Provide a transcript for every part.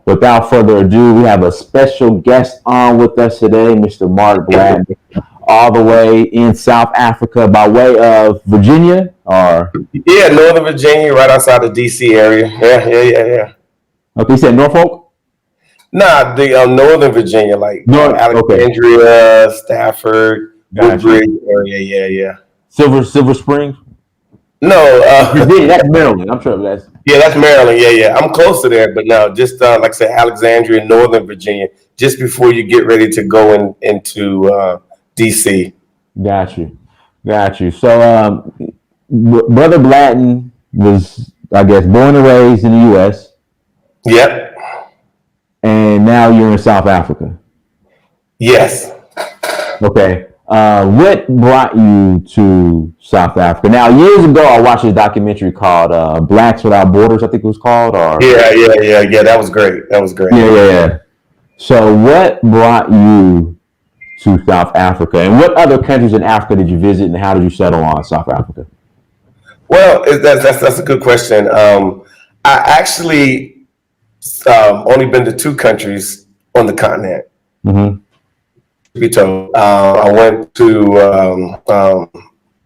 Without further ado, we have a special guest on with us today, Mr. Mark Black, all the way in South Africa by way of Virginia, or Yeah, Northern Virginia, right outside the DC area. Yeah. okay, you said Norfolk? Nah, the Northern Virginia, like Okay, Alexandria, Stafford, gotcha. Woodbridge area. Yeah. Silver Spring, No, Virginia. That's Maryland. I'm sure that's yeah, that's Maryland. Yeah. I'm close to there, but no, just like I said, Alexandria, Northern Virginia, just before you get ready to go into DC. got you, got you. So, Brother Blatton was, I guess, born and raised in the U.S. Yep. and now you're in South Africa. Yes. Okay. What brought you to South Africa? Now, years ago, I watched a documentary called Blacks Without Borders, I think it was called. Or Yeah. That was great. That was great. Yeah. So, what brought you to South Africa, and what other countries in Africa did you visit, and how did you settle on South Africa? Well, that's a good question. I actually only been to two countries on the continent. Mm-hmm. To be told, I went to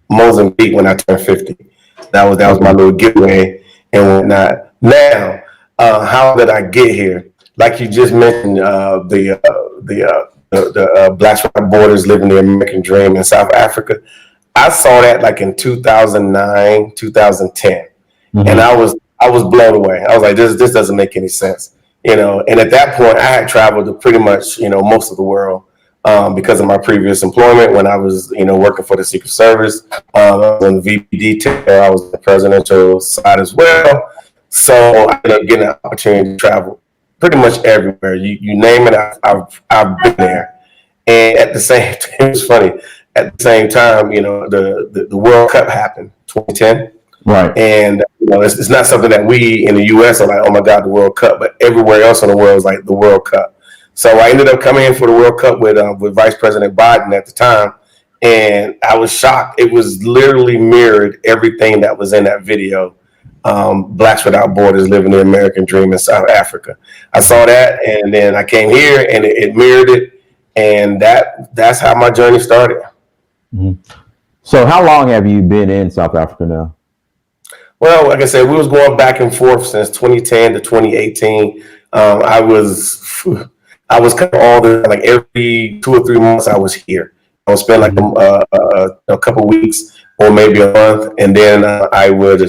Mozambique when I turned 50. That was my little getaway and whatnot. Now, how did I get here? Like you just mentioned, the Blacks Without Borders, living the American dream in South Africa. I saw that like in 2009, 2010, Mm-hmm. and I was blown away. I was like, this doesn't make any sense, And at that point, I had traveled to pretty much most of the world because of my previous employment when I was working for the Secret Service. I was on the VP detail. I was on the presidential side as well. So I ended up getting an opportunity to travel pretty much everywhere. You name it, I've been there. And at the same time, it's funny. At the same time, the World Cup happened 2010. Right. And it's not something that we in the U.S. are like, oh my God, the World Cup, but everywhere else in the world is like the World Cup. So I ended up coming in for the World Cup with Vice President Biden at the time, and I was shocked. It was literally mirrored everything that was in that video. Blacks Without Borders, living the American dream in South Africa. I saw that, and then I came here, and it mirrored it, and that's how my journey started. Mm-hmm. So, how long have you been in South Africa now? Well, like I said, we was going back and forth since 2010 to 2018. I was kind of all the like every 2 or 3 months I was here. I would spend like a couple of weeks or maybe a month, and then I would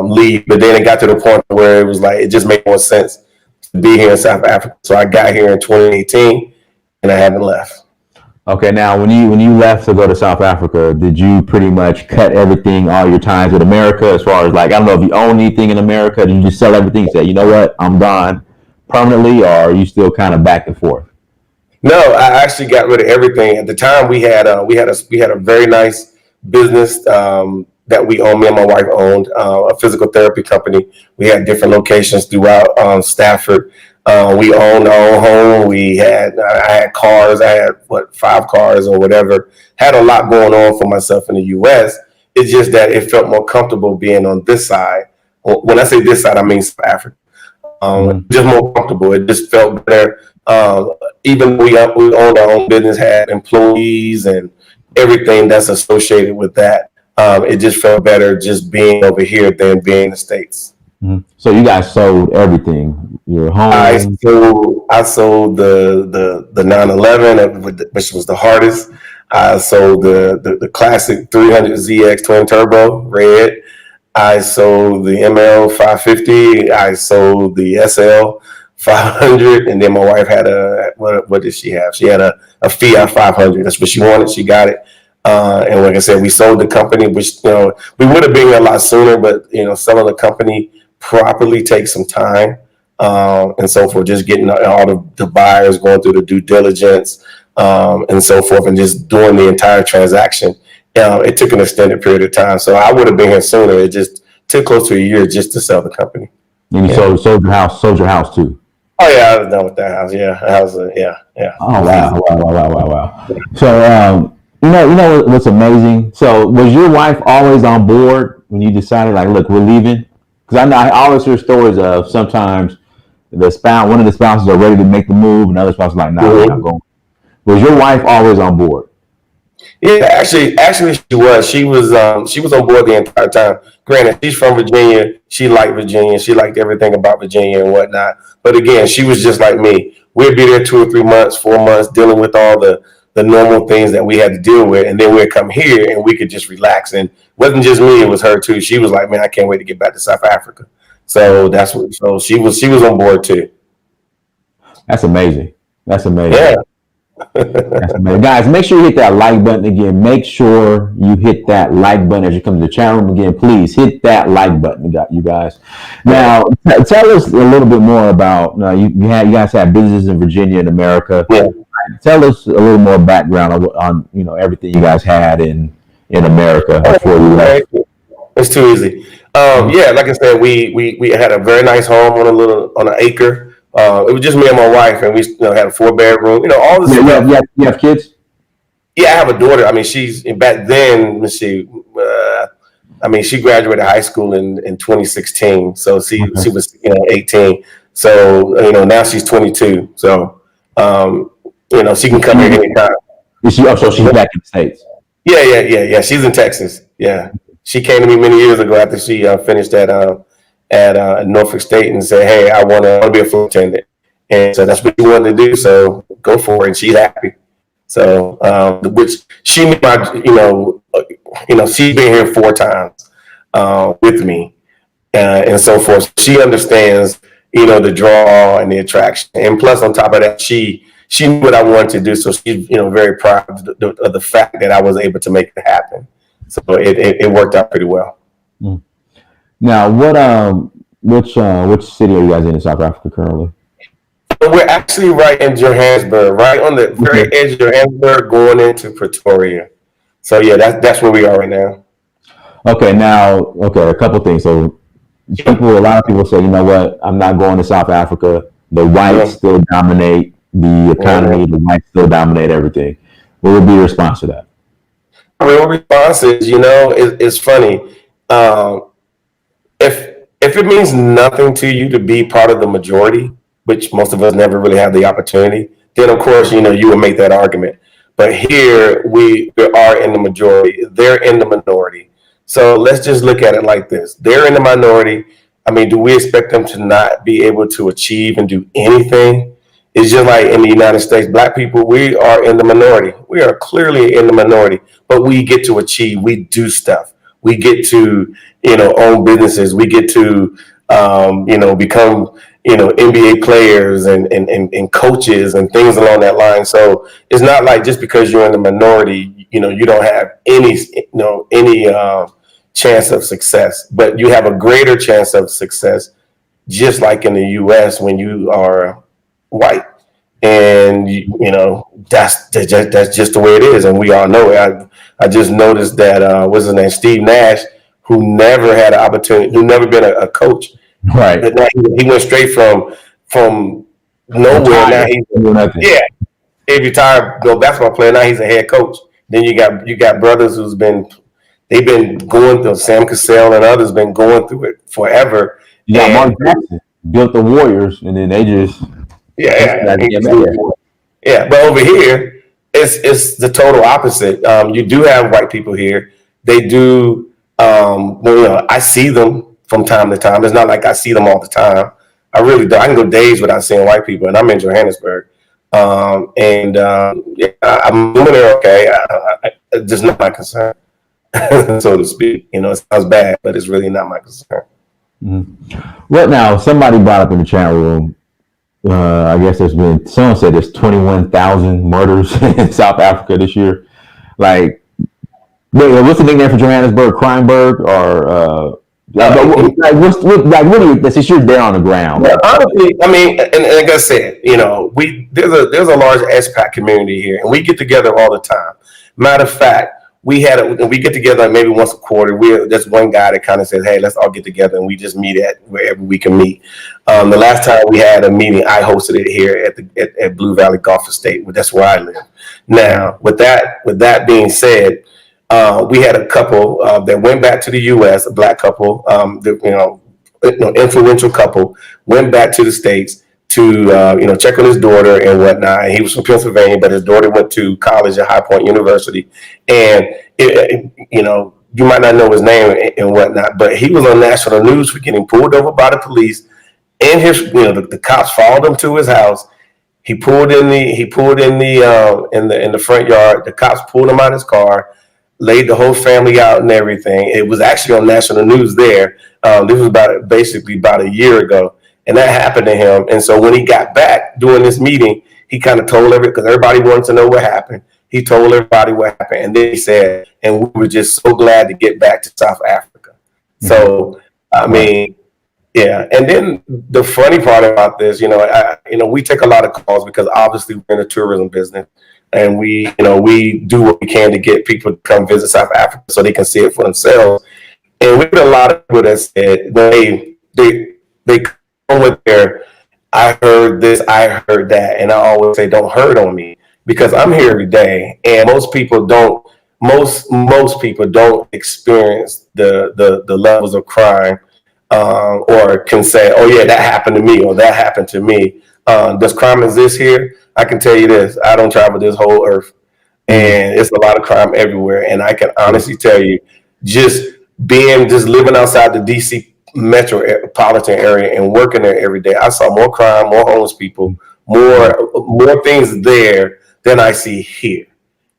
leave. But then it got to the point where it was like it just made more sense to be here in South Africa. So I got here in 2018, and I haven't left. Okay, now when you left to go to South Africa, did you pretty much cut everything, all your ties with America, as far as like, I don't know if you own anything in America, did you just sell everything and say, you know what, I'm gone permanently, or are you still kind of back and forth? No, I actually got rid of everything. At the time, we had a very nice business that we owned. Me and my wife owned a physical therapy company. We had different locations throughout Stafford. We owned our own home. I had cars. I had 5 cars or whatever. Had a lot going on for myself in the U.S. It's just that it felt more comfortable being on this side. When I say this side, I mean South Africa. Just more comfortable. It just felt better. Even we owned our own business, had employees and everything that's associated with that. It just felt better just being over here than being in the States. Mm-hmm. So you guys sold everything, your home? I sold the 911, which was the hardest. I sold the classic 300ZX twin turbo red. I sold the ML 550. I sold the SL 500, and then my wife had what did she have? She had a Fiat 500. That's what she wanted. She got it. And like I said, we sold the company, which we would have been a lot sooner, but selling the company properly takes some time, and so forth. Just getting all the buyers, going through the due diligence, and so forth, and just doing the entire transaction. It took an extended period of time, so I would have been here sooner. It just took close to a year just to sell the company. And you sold your house too. Oh yeah, I was done with that house. Yeah, yeah. Oh wow. So you know what's amazing? So was your wife always on board when you decided, like, look, we're leaving? Because I always hear stories of sometimes one of the spouses are ready to make the move, and the other spouse is like, nah, we're not Mhm. going. Was your wife always on board? Yeah, actually, she was. She was on board the entire time. Granted, she's from Virginia. She liked Virginia. She liked everything about Virginia and whatnot. But again, she was just like me. We'd be there 2 or 3 months, 4 months, dealing with all the normal things that we had to deal with, and then we'd come here and we could just relax. And it wasn't just me; it was her too. She was like, "Man, I can't wait to get back to South Africa." So that's what. So she was on board too. That's amazing. That's amazing. Yeah. That's amazing. Guys, make sure you hit that like button again. Make sure you hit that like button as you come to the chat room again. Please hit that like button, you guys. Now, tell us a little bit more about you guys have businesses in Virginia and America. Yeah. Tell us a little more background on everything you guys had in America before you left. It's too easy. Yeah, like I said, we had a very nice home on an acre. It was just me and my wife, and we had a 4 bedroom. All this stuff. You have kids? Yeah, I have a daughter. I mean, she's back then. Let's see. I mean, she graduated high school in 2016, so she was 18. So now she's 22. So she can come here anytime. So she's back in the States. Yeah. She's in Texas. Yeah, she came to me many years ago after she finished at Norfolk State and said, "Hey, I want to be a flight attendant," and so that's what she wanted to do. So go for it, and she's happy. So, which she, she's been here 4 times with me, and so forth. She understands, the draw and the attraction, and plus on top of that, she knew what I wanted to do. So she's, very proud of the fact that I was able to make it happen. So it worked out pretty well. Mm. Now, which city are you guys in South Africa currently? We're actually right in Johannesburg, right on the very edge of Johannesburg, going into Pretoria. So yeah, that's where we are right now. Okay, a couple things. So a lot of people say, you know what, I'm not going to South Africa. The whites still dominate the economy. The whites still dominate everything. What would be your response to that? Real response is, it's funny. If it means nothing to you to be part of the majority, which most of us never really have the opportunity, then of course, you would make that argument. But here we are in the majority. They're in the minority. So let's just look at it like this. They're in the minority. I mean, do we expect them to not be able to achieve and do anything? It's just like in the United States, Black people, we are in the minority. We are clearly in the minority, but we get to achieve. We do stuff. We get to, own businesses. We get to, become, NBA players and coaches and things along that line. So it's not like just because you're in the minority, you don't have any chance of success, but you have a greater chance of success, just like in the U.S. when you are white. And that's just the way it is, and we all know it. I just noticed that what's his name, Steve Nash, who never had an opportunity, who never been a coach. Right. He went straight from nowhere. Now he retired, basketball player. Now he's a head coach. Then you got brothers they've been going through, Sam Cassell and others been going through it forever. Yeah, Mark Jackson built the Warriors, and then they just yeah. But over here, it's the total opposite. You do have white people here. They do. I see them from time to time. It's not like I see them all the time. I really do. I can go days without seeing white people, and I'm in Johannesburg. I'm doing it okay. It's just not my concern, so to speak. It sounds bad, but it's really not my concern. Mm-hmm. Well, now somebody brought up in the chat room. I guess someone said there's 21,000 murders in South Africa this year. Like, what's the nickname for Johannesburg? Crimeburg, or what do you? Since you're there on the ground. Yeah, honestly, I mean, and like I said, there's a large expat community here, and we get together all the time. Matter of fact, we get together like maybe once a quarter. There's one guy that kind of says, "Hey, let's all get together," and we just meet at wherever we can meet. The last time we had a meeting, I hosted it here at Blue Valley Golf Estate. That's where I live. Now, with that being said, we had a couple that went back to the U.S., a Black couple. influential couple, went back to the States to check on his daughter and whatnot. And he was from Pennsylvania, but his daughter went to college at High Point University, and you might not know his name and whatnot, but he was on national news for getting pulled over by the police. And the cops followed him to his house. He pulled in the front yard. The cops pulled him out of his car, laid the whole family out and everything. It was actually on national news there. This was basically about a year ago, and that happened to him. And so when he got back doing this meeting, he kind of told because everybody wanted to know what happened. He told everybody what happened, and then he said, "And we were just so glad to get back to South Africa." Mm-hmm. So I mean. Yeah, and then the funny part about this, we take a lot of calls because obviously we're in the tourism business, and we do what we can to get people to come visit South Africa so they can see it for themselves. And we get a lot of people that said they come with their, I heard this, I heard that, and I always say, don't hurt on me because I'm here every day, and most people don't experience the levels of crime. Or can say, oh yeah, that happened to me, or that happened to me. Does crime exist here? I can tell you this: I don't travel this whole earth, and it's a lot of crime everywhere. And I can honestly tell you, just living outside the DC metropolitan area and working there every day, I saw more crime, more homeless people, more things there than I see here.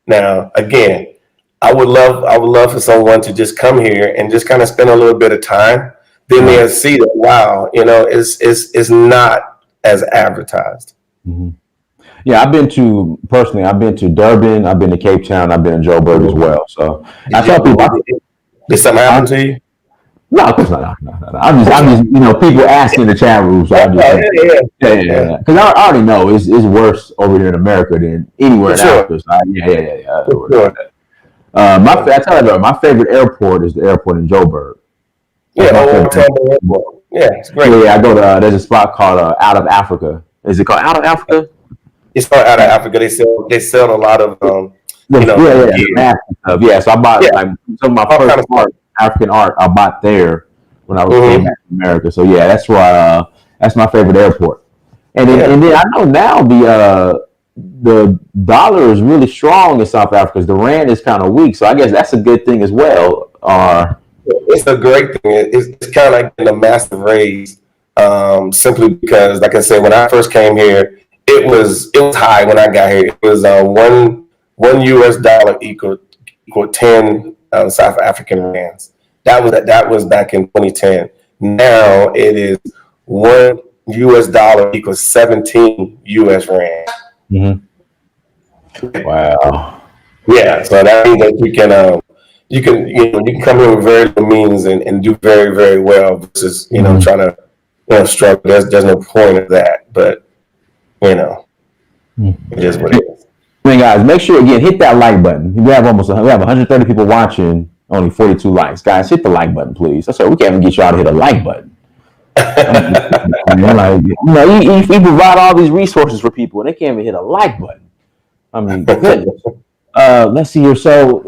Now, again, I would love for someone to just come here and just kind of spend a little bit of time. Then they'll see that, wow, it's not as advertised. Mm-hmm. Yeah, I've been to Durban, I've been to Cape Town, I've been to Joburg as well. So I tell people, did something happen to you? No, of course not. No. I'm just people asking in the chat room. So yeah. Because I already know it's worse over here in America than anywhere in Africa. So my favorite airport is the airport in Joburg. It's great. Yeah, I go to. There's a spot called Out of Africa. Is it called Out of Africa? It's called Out of Africa. They sell a lot of stuff. Yeah, so I bought some of my first African art. I bought there when I came back to America. So yeah, that's why that's my favorite airport. And then I know now the dollar is really strong in South Africa because the rand is kind of weak. So I guess that's a good thing as well. It's a great thing. It's kind of like in a massive raise, simply because, like I said, when I first came here, it was high when I got here. It was one US dollar equal 10 South African rands. That was back in 2010. Now it is $1 equals 17 US rand. Mm-hmm. Wow. Yeah, so that means that you can come in with very little means and do very, very well versus trying to struggle. There's no point of that, but it is what it is. Guys, make sure again hit that like button. We have 130 people watching, only 42 likes. Guys, hit the like button, please. That's right. We can't even get y'all to hit a like button. We provide all these resources for people, and they can't even hit a like button. I mean, goodness. Let's see here. So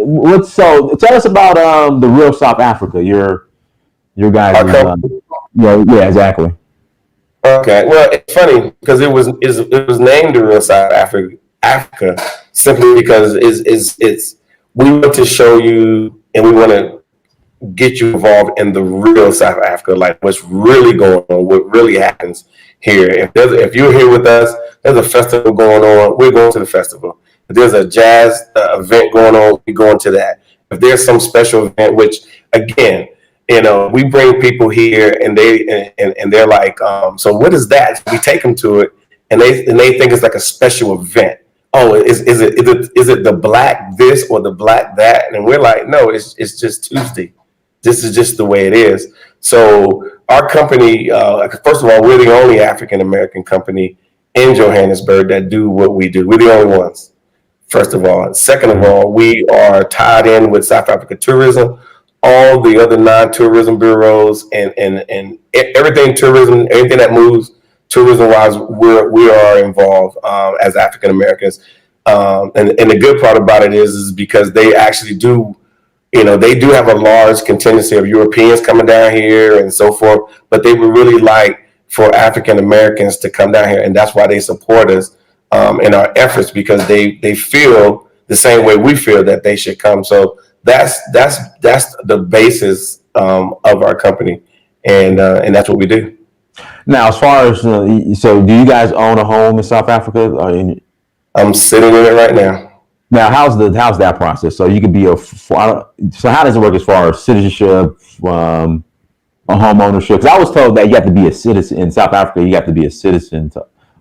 tell us about the real South Africa. Your guys. Yeah, exactly. Okay. Well, it's funny because it was named the real South Africa simply because it's we want to show you and we want to get you involved in the real South Africa, like what's really going on, what really happens here. If you're here with us, there's a festival going on. We're going to the festival. If there's a jazz event going on, we go into that. If there's some special event, which again, we bring people here and they're like, so what is that? We take them to it, and they think it's like a special event. Oh, is it the black this or the black that? And we're like, no, it's just Tuesday. This is just the way it is. So our company, first of all, we're the only African American company in Johannesburg that do what we do. We're the only ones. First of all. Second of all, we are tied in with South Africa Tourism, all the other non-tourism bureaus, and everything tourism, anything that moves tourism-wise, we are involved as African Americans. And the good part about it is because they actually do they do have a large contingency of Europeans coming down here and so forth, but they would really like for African Americans to come down here, and that's why they support us in our efforts, because they feel the same way we feel that they should come. So that's the basis of our company, and that's what we do. Now, as far as so, do you guys own a home in South Africa? I'm sitting in it right now. Now, how's that process? So you could be so how does it work as far as citizenship, a home ownership? Because I was told that you have to be a citizen in South Africa. You have to be a citizen.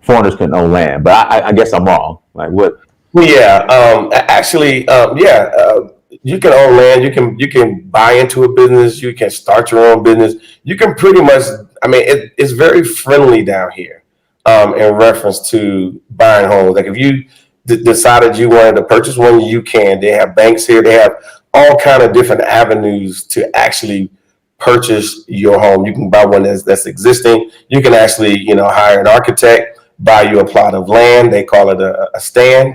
Foreigners can own land, but I guess I'm wrong. Like what? Well, yeah, actually, yeah, you can own land. You can buy into a business. You can start your own business. You can pretty much. I mean, it's very friendly down here in reference to buying homes. Like if you decided you wanted to purchase one, you can. They have banks here. They have all kind of different avenues to actually purchase your home. You can buy one that's existing. You can actually, hire an architect, buy you a plot of land. They call it a stand,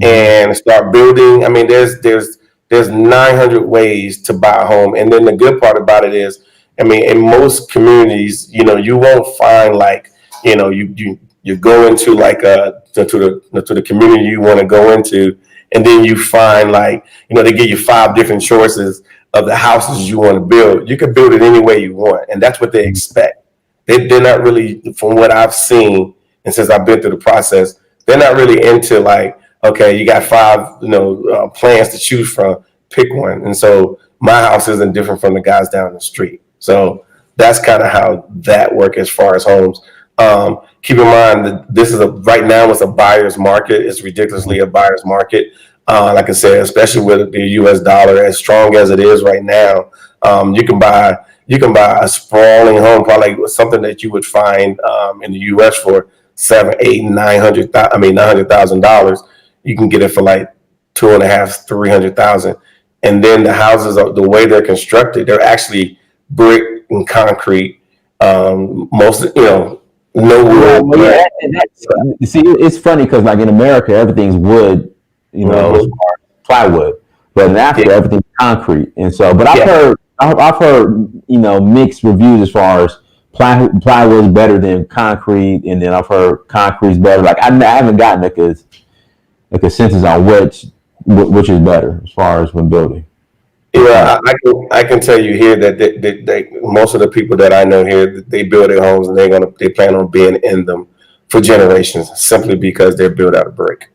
and start building. I mean, there's 900 ways to buy a home, and then the good part about it is, I mean, in most communities, you won't find like, you go into like to the community you want to go into, and then you find like, they give you 5 different choices of the houses you want to build. You can build it any way you want, and that's what they expect. They're not really, from what I've seen, and since I've been through the process, they're not really into like, okay, you got 5, plans to choose from, pick one. And so my house isn't different from the guys down the street. So that's kind of how that works as far as homes. Keep in mind that this is right now it's a buyer's market. It's ridiculously a buyer's market. Like I said, especially with the U.S. dollar as strong as it is right now, you can buy a sprawling home, probably something that you would find in the U.S. for $900,000. You can get it for like 2.5, 300,000. And then the houses, the way they're constructed, they're actually brick and concrete. Most, no wood. Yeah, you see, it's funny because like in America, everything's wood, plywood, but in Africa, everything's concrete. And so, but I've heard, mixed reviews as far as plywood's better than concrete, and then I've heard concrete's better. Like I haven't gotten like a consensus on which is better as far as when building. Yeah, I can tell you here that they most of the people that I know here, they build their homes and they plan on being in them for generations, simply because they're built out of brick.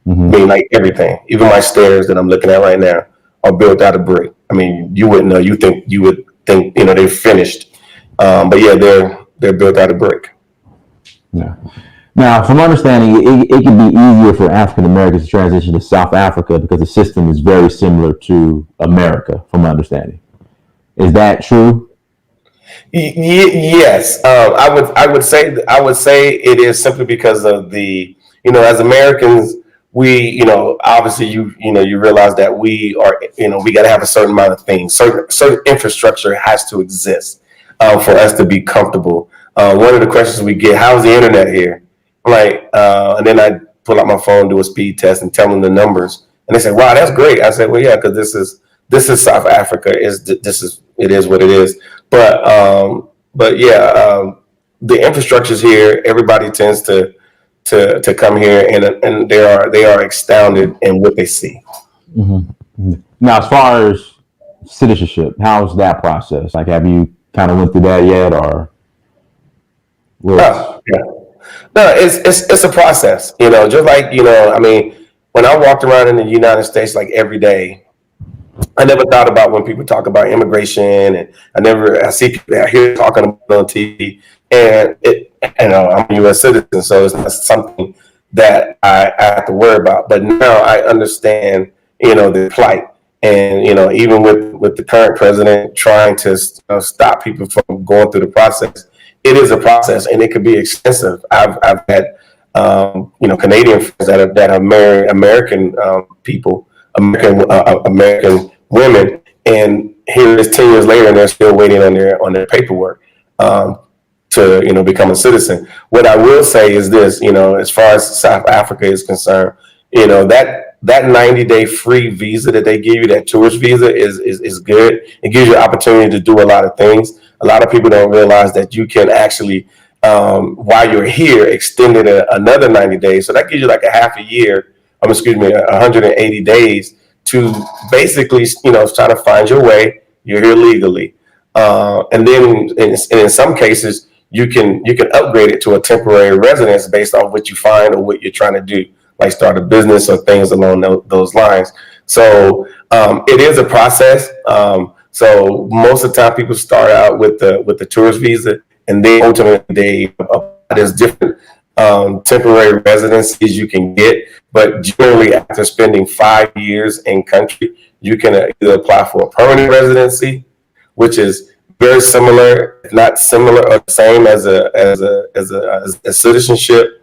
I mean, like everything, even my stairs that I'm looking at right now are built out of brick. I mean, you wouldn't know. You would think they're finished, but yeah, they're built out of brick. Yeah. Now, from understanding, it can be easier for African Americans to transition to South Africa because the system is very similar to America, from my understanding. Is that true? Yes, I would say it is, simply because of the, as Americans, we, obviously you realize that we are, we got to have a certain amount of things. Certain infrastructure has to exist for us to be comfortable. One of the questions we get: how's the internet here? Like, and then I pull out my phone, do a speed test, and tell them the numbers, and they say, "Wow, that's great." I said, "Well, yeah, because this is South Africa. It is what it is." But yeah, the infrastructure's here. Everybody tends to come here, and they are astounded in what they see. Mm-hmm. Now, as far as citizenship, how's that process? Like, have you kind of went through that yet, or? Yeah. No, it's a process, just like, I mean, when I walked around in the United States, like every day, I never thought about when people talk about immigration, and I see people out here talking about it on TV, and I'm a U.S. citizen, so it's not something that I have to worry about. But now I understand, the plight, and even with the current president trying to stop people from going through the process. It is a process, and it could be extensive. I've had Canadian friends that have married American people, American women, and here it is 10 years later, and they're still waiting on their paperwork to become a citizen. What I will say is this: as far as South Africa is concerned, that 90-day free visa that they give you, that tourist visa, is good. It gives you an opportunity to do a lot of things. A lot of people don't realize that you can actually, while you're here, extend it another 90 days. So that gives you like a half a year, 180 days to basically, try to find your way. You're here legally. And then in some cases, you can upgrade it to a temporary residence based on what you find or what you're trying to do, like start a business or things along those lines. So it is a process. So most of the time, people start out with the tourist visa, and then ultimately there's different temporary residencies you can get. But generally, after spending 5 years in country, you can either apply for a permanent residency, which is very similar, if not similar or the same as a citizenship.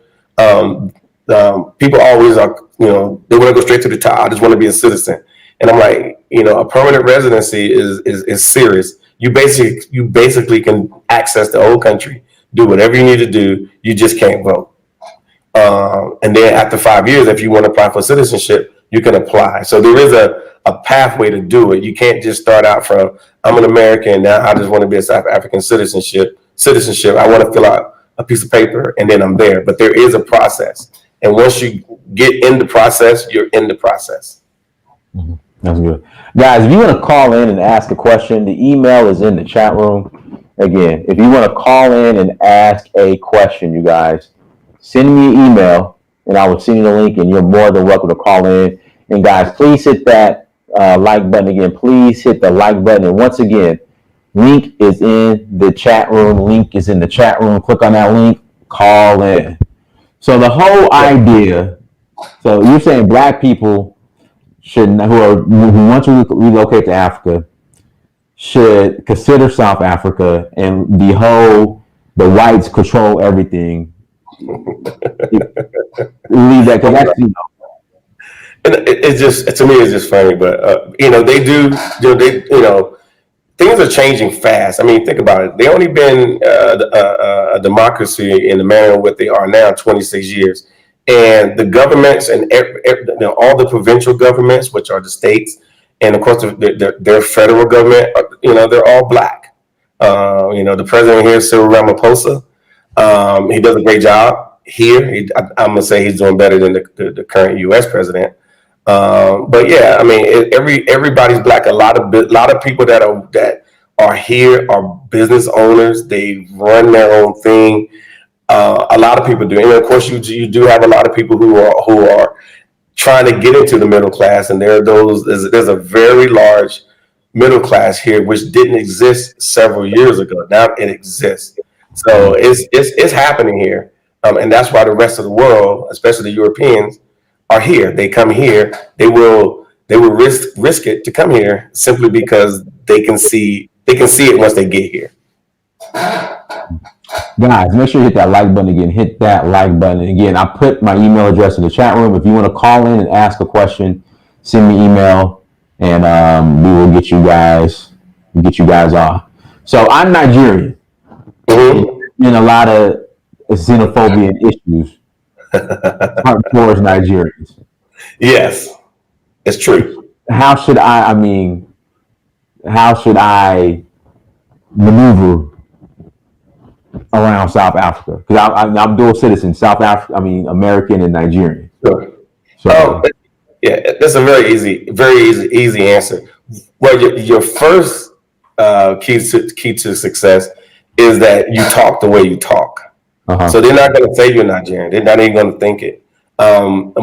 People always are, they want to go straight to the top. I just want to be a citizen, and I'm like, a permanent residency is serious. You basically can access the whole country, do whatever you need to do. You just can't vote. And then after 5 years, if you want to apply for citizenship, you can apply. So there is a pathway to do it. You can't just start out from, I'm an American, now I just want to be a South African citizenship. I want to fill out a piece of paper and then I'm there. But there is a process. And once you get in the process, you're in the process. Mm-hmm. That's good. Guys, if you want to call in and ask a question, the email is in the chat room. Again, if you want to call in and ask a question, you guys, send me an email and I will send you the link and you're more than welcome to call in. And guys, please hit that like button again. Please hit the like button. And once again, link is in the chat room. Link is in the chat room. Click on that link, call in. So the whole idea, so you're saying black people who want to relocate to Africa should consider South Africa, and the whites control everything. Leave that, because that's, it's just, to me, it's just funny, but they do, things are changing fast. I mean, think about it. They only been a democracy in the manner what they are now 26 years, and the governments and all the provincial governments, which are the states, and of course their federal government, they're all black. The president here, Cyril Ramaphosa, he does a great job here. I'm gonna say he's doing better than the current U.S. president. But yeah, I mean, everybody's black. A lot of people that are here are business owners. They run their own thing. A lot of people do, and of course, you do have a lot of people who are trying to get into the middle class, and there's a very large middle class here which didn't exist several years ago. Now it exists, so it's happening here, and that's why the rest of the world, especially the Europeans, are here. They come here. They will risk it to come here simply because they can see it once they get here. Guys, make sure you hit that like button again. Hit that like button again. I put my email address in the chat room. If you want to call in and ask a question, send me email, and we will get you guys on. So I'm Nigerian. Mm-hmm. In a lot of xenophobia and issues towards Nigerians. Yes, it's true. How should I maneuver around South Africa? Because I'm dual citizen, American and Nigerian. Sure. So yeah, that's a very easy answer. Well, your first key to success is that you talk the way you talk. Uh-huh. So they're not going to say you're Nigerian. They're not even going to think it. First of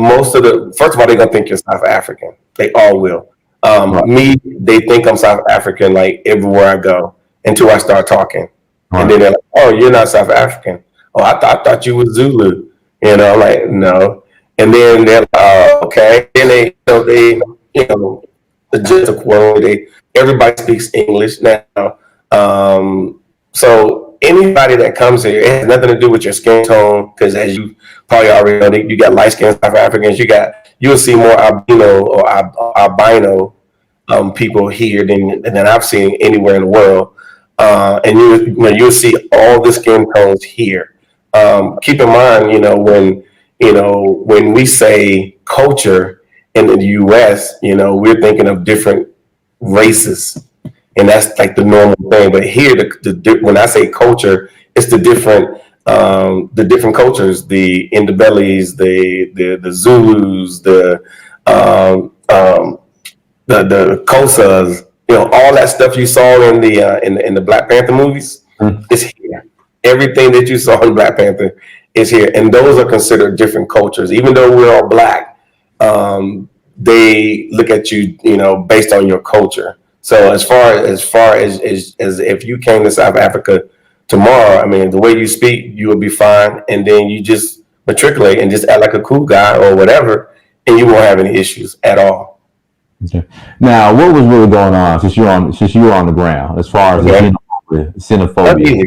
all, they're going to think you're South African. They all will. Right. They think I'm South African like everywhere I go until I start talking. Right. And then they're like, "Oh, you're not South African. Oh, I thought you were Zulu." I'm like, "No." And then they're like, "Oh, okay." And they just a quote. Everybody speaks English now. So anybody that comes here, it has nothing to do with your skin tone, because as you probably already know, you got light-skinned South Africans. You'll see more albino or albino people here than I've seen anywhere in the world. And you'll see all the skin tones here. Keep in mind, when we say culture, in the U.S., we're thinking of different races, and that's like the normal thing. But here, when I say culture, it's the different cultures, the Indabellis, the Zulus, um, the Kosas, all that stuff you saw in the Black Panther movies is here. Everything that you saw in Black Panther is here, and those are considered different cultures. Even though we're all black, they look at you, based on your culture. So as if you came to South Africa tomorrow, I mean, the way you speak, you will be fine, and then you just matriculate and just act like a cool guy or whatever, and you won't have any issues at all. Okay. Now, what was really going on since you were on the ground as far as Okay. the xenophobia?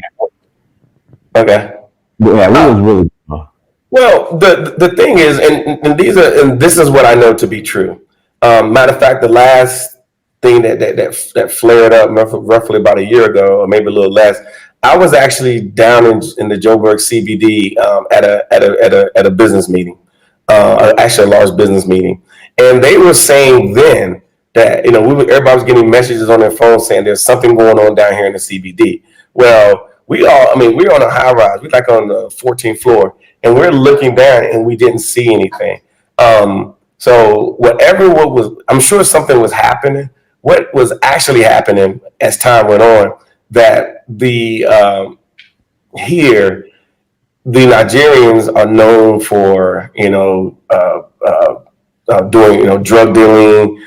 Okay. Yeah, what was really going on? Well, the thing is, and this is what I know to be true. Matter of fact, the last thing that flared up roughly about a year ago, or maybe a little less, I was actually down in the Joburg CBD, at a business meeting, actually a large business meeting, and they were saying then that everybody was getting messages on their phone saying there's something going on down here in the CBD. Well, we're on a high rise, we're like on the 14th floor, and we're looking down and we didn't see anything. So I'm sure something was happening. What was actually happening as time went on, that here the Nigerians are known for doing drug dealing,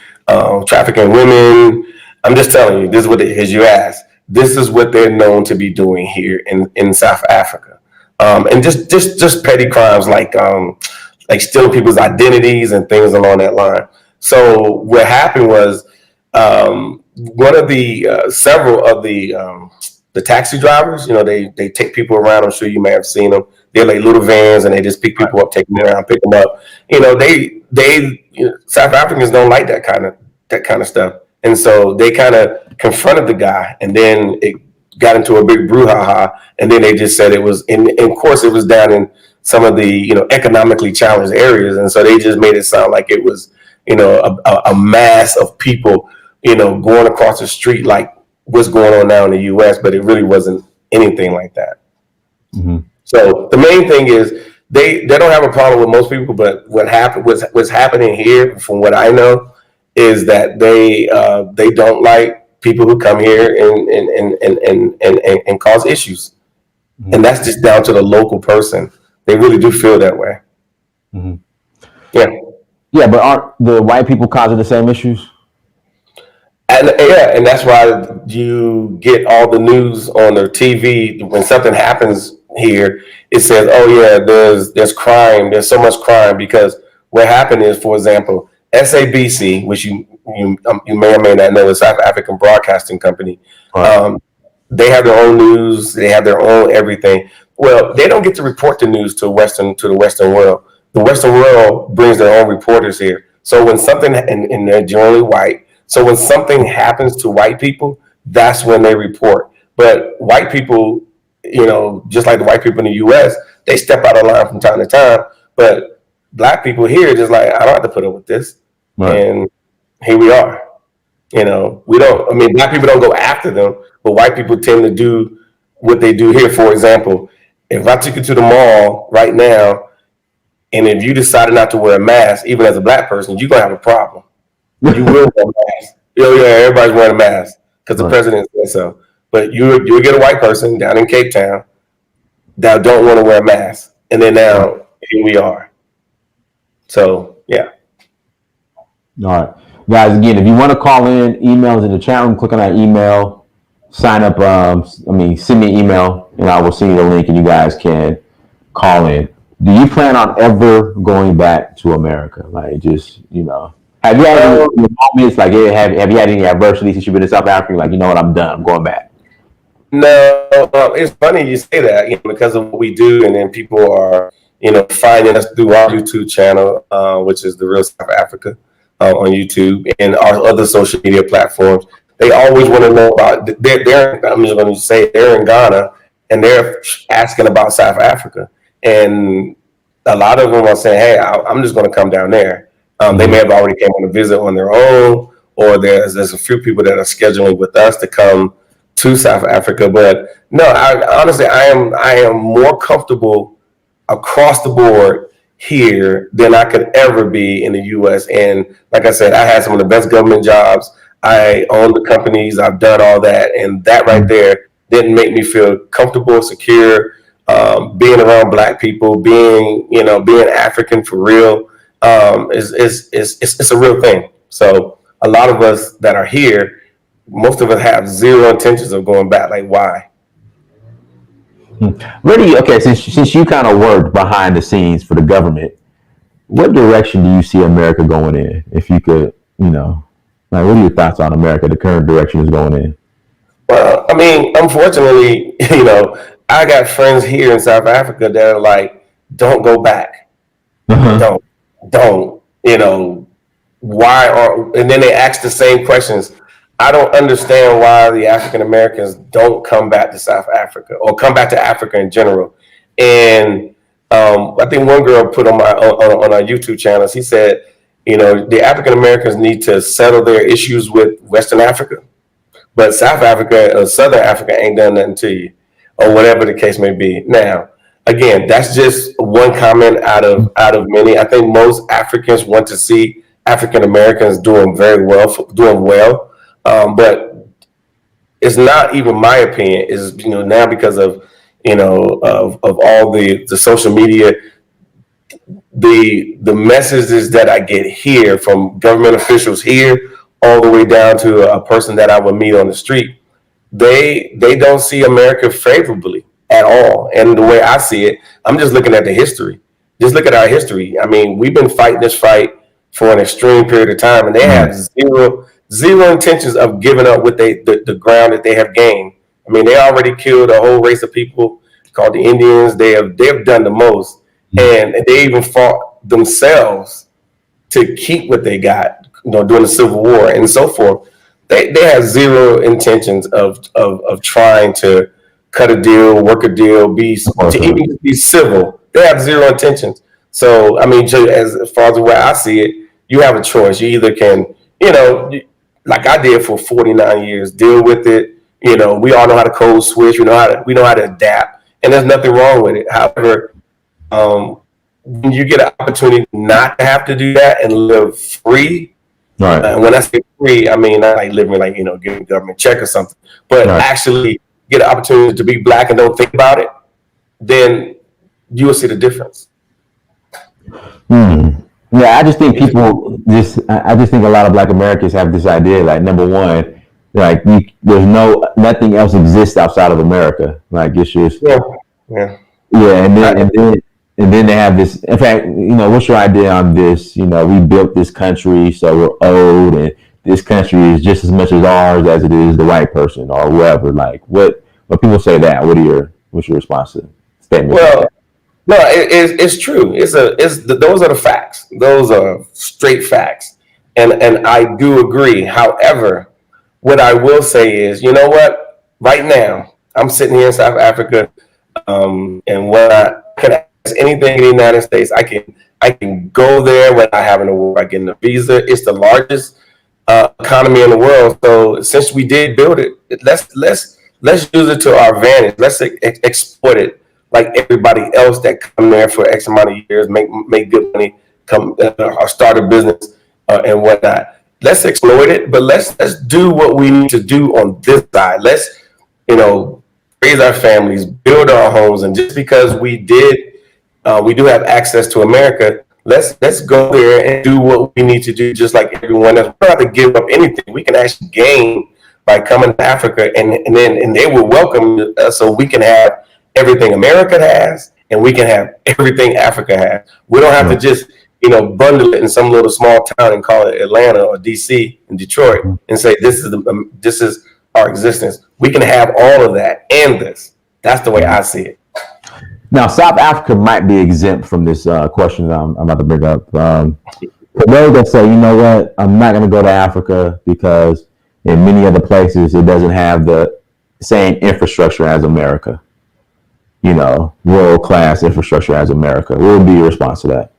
trafficking women. I'm just telling you, this is what as you asked. This is what they're known to be doing here in South Africa, and just petty crimes like stealing people's identities and things along that line. So what happened was, one of the several of the taxi drivers, they take people around. I'm sure you may have seen them. They're like little vans, and they just pick people up, take them around, pick them up. South Africans don't like that kind of stuff, and so they kind of confronted the guy, and then it got into a big brouhaha, and then they just said it was, and of course it was down in some of the economically challenged areas, and so they just made it sound like it was a mass of people going across the street like what's going on now in the U.S., but it really wasn't anything like that. Mm-hmm. So the main thing is they don't have a problem with most people, but what's happening here, from what I know, is that they don't like people who come here and cause issues, mm-hmm. and that's just down to the local person. They really do feel that way. Mm-hmm. Yeah. Yeah, but aren't the white people causing the same issues? And that's why you get all the news on their TV when something happens here. It says, "Oh yeah, there's crime. There's so much crime," because what happened is, for example, SABC, which you may or may not know, is South African Broadcasting Company. Right. They have their own news. They have their own everything. Well, they don't get to report the news to the Western world. The Western world brings their own reporters here. So when something, and they're generally white. So when something happens to white people, that's when they report. But white people, just like the white people in the U.S., they step out of line from time to time. But black people here are just like, I don't have to put up with this. Right. And here we are. Black people don't go after them, but white people tend to do what they do here. For example, if I took you to the mall right now, and if you decided not to wear a mask, even as a black person, you're going to have a problem. You will wear a mask. Everybody's wearing a mask because the president said so. But you'll get a white person down in Cape Town that don't want to wear a mask. And then now, here we are. So, yeah. All right. Guys, again, if you want to call in, emails in the chat room, click on that email, sign up, send me an email, and I will send you the link, and you guys can call in. Do you plan on ever going back to America? Like, just, have you had any moments, like, have you had any adversity since you've been in South Africa? Like, you know what, I'm done, I'm going back. No, it's funny you say that, because of what we do, and then people are, finding us through our YouTube channel, which is The Real South Africa, on YouTube, and our other social media platforms. They always want to know about, I'm just going to say, they're in Ghana, and they're asking about South Africa. And a lot of them are saying, hey, I'm just going to come down there. They may Mm-hmm. have already came on a visit on their own, or there's a few people that are scheduling with us to come to South Africa. But no, honestly, I am more comfortable across the board here than I could ever be in the U.S. And like I said, I had some of the best government jobs. I own the companies. I've done all that, and that right there didn't make me feel comfortable, secure. Being around Black people, being African for real, it's a real thing. So a lot of us that are here, most of us have zero intentions of going back. Like, why? Where do you, okay, since you kind of worked behind the scenes for the government, what direction do you see America going in? If you could, like, what are your thoughts on America, the current direction is going in? Well, I mean, unfortunately, I got friends here in South Africa that are like, don't go back. Uh-huh. Don't, don't, why are, and then they ask the same questions. I don't understand why the African Americans don't come back to South Africa or come back to Africa in general. And I think one girl put on our YouTube channels, he said, the African Americans need to settle their issues with Western Africa, but South Africa or Southern Africa ain't done nothing to you, or whatever the case may be. Now, again, that's just one comment out of many. I think most Africans want to see African Americans doing well. But it's not even my opinion. Is now because of of all the social media, the messages that I get here from government officials here, all the way down to a person that I would meet on the street, they don't see America favorably at all. And the way I see it, I'm just looking at the history. Just look at our history. I mean, we've been fighting this fight for an extreme period of time, and they have zero intentions of giving up what the ground that they have gained. I mean, they already killed a whole race of people called the Indians. They've done the most, and they even fought themselves to keep what they got, during the Civil War and so forth. They have zero intentions of trying to cut a deal, work a deal, to even be civil. They have zero intentions. So, I mean, as far as the way I see it, you have a choice. You either can, like I did for 49 years, deal with it. We all know how to code switch. We know how to adapt, and there's nothing wrong with it. However, when you get an opportunity not to have to do that and live free, Right. and when I say free, I mean not like living like getting a government check or something, but Right. actually get an opportunity to be Black and don't think about it, then you will see the difference. Hmm. Yeah, I just think I just think a lot of Black Americans have this idea, like, number one, like, there's nothing else exists outside of America. Like, it's just, Yeah, yeah. yeah, and then they have this. In fact, what's your idea on this? We built this country, so we're old, and this country is just as much as ours as it is the white person or whoever. Like, when people say that, what's your response to statements like Well, that? no, it's true. Those are the facts. Those are straight facts, and I do agree. However, what I will say is, you know what? Right now, I'm sitting here in South Africa, and when I can ask anything in the United States, I can go there without having to worry about getting a visa. It's the largest economy in the world. So since we did build it, let's use it to our advantage. Let's exploit it like everybody else that come there for X amount of years, make good money, come or start a business and whatnot. Let's exploit it, but let's do what we need to do on this side. Let's raise our families, build our homes, and just because we do have access to America. Let's go there and do what we need to do, just like everyone else. We don't have to give up anything. We can actually gain by coming to Africa, and they will welcome us, so we can have everything America has, and we can have everything Africa has. We don't have to just bundle it in some little small town and call it Atlanta or DC and Detroit and say this is our existence. We can have all of that and this. That's the way I see it. Now, South Africa might be exempt from this question I'm about to bring up. For those that say, you know what, I'm not going to go to Africa because in many other places it doesn't have the same infrastructure as America. World class infrastructure as America. What would be your response to that?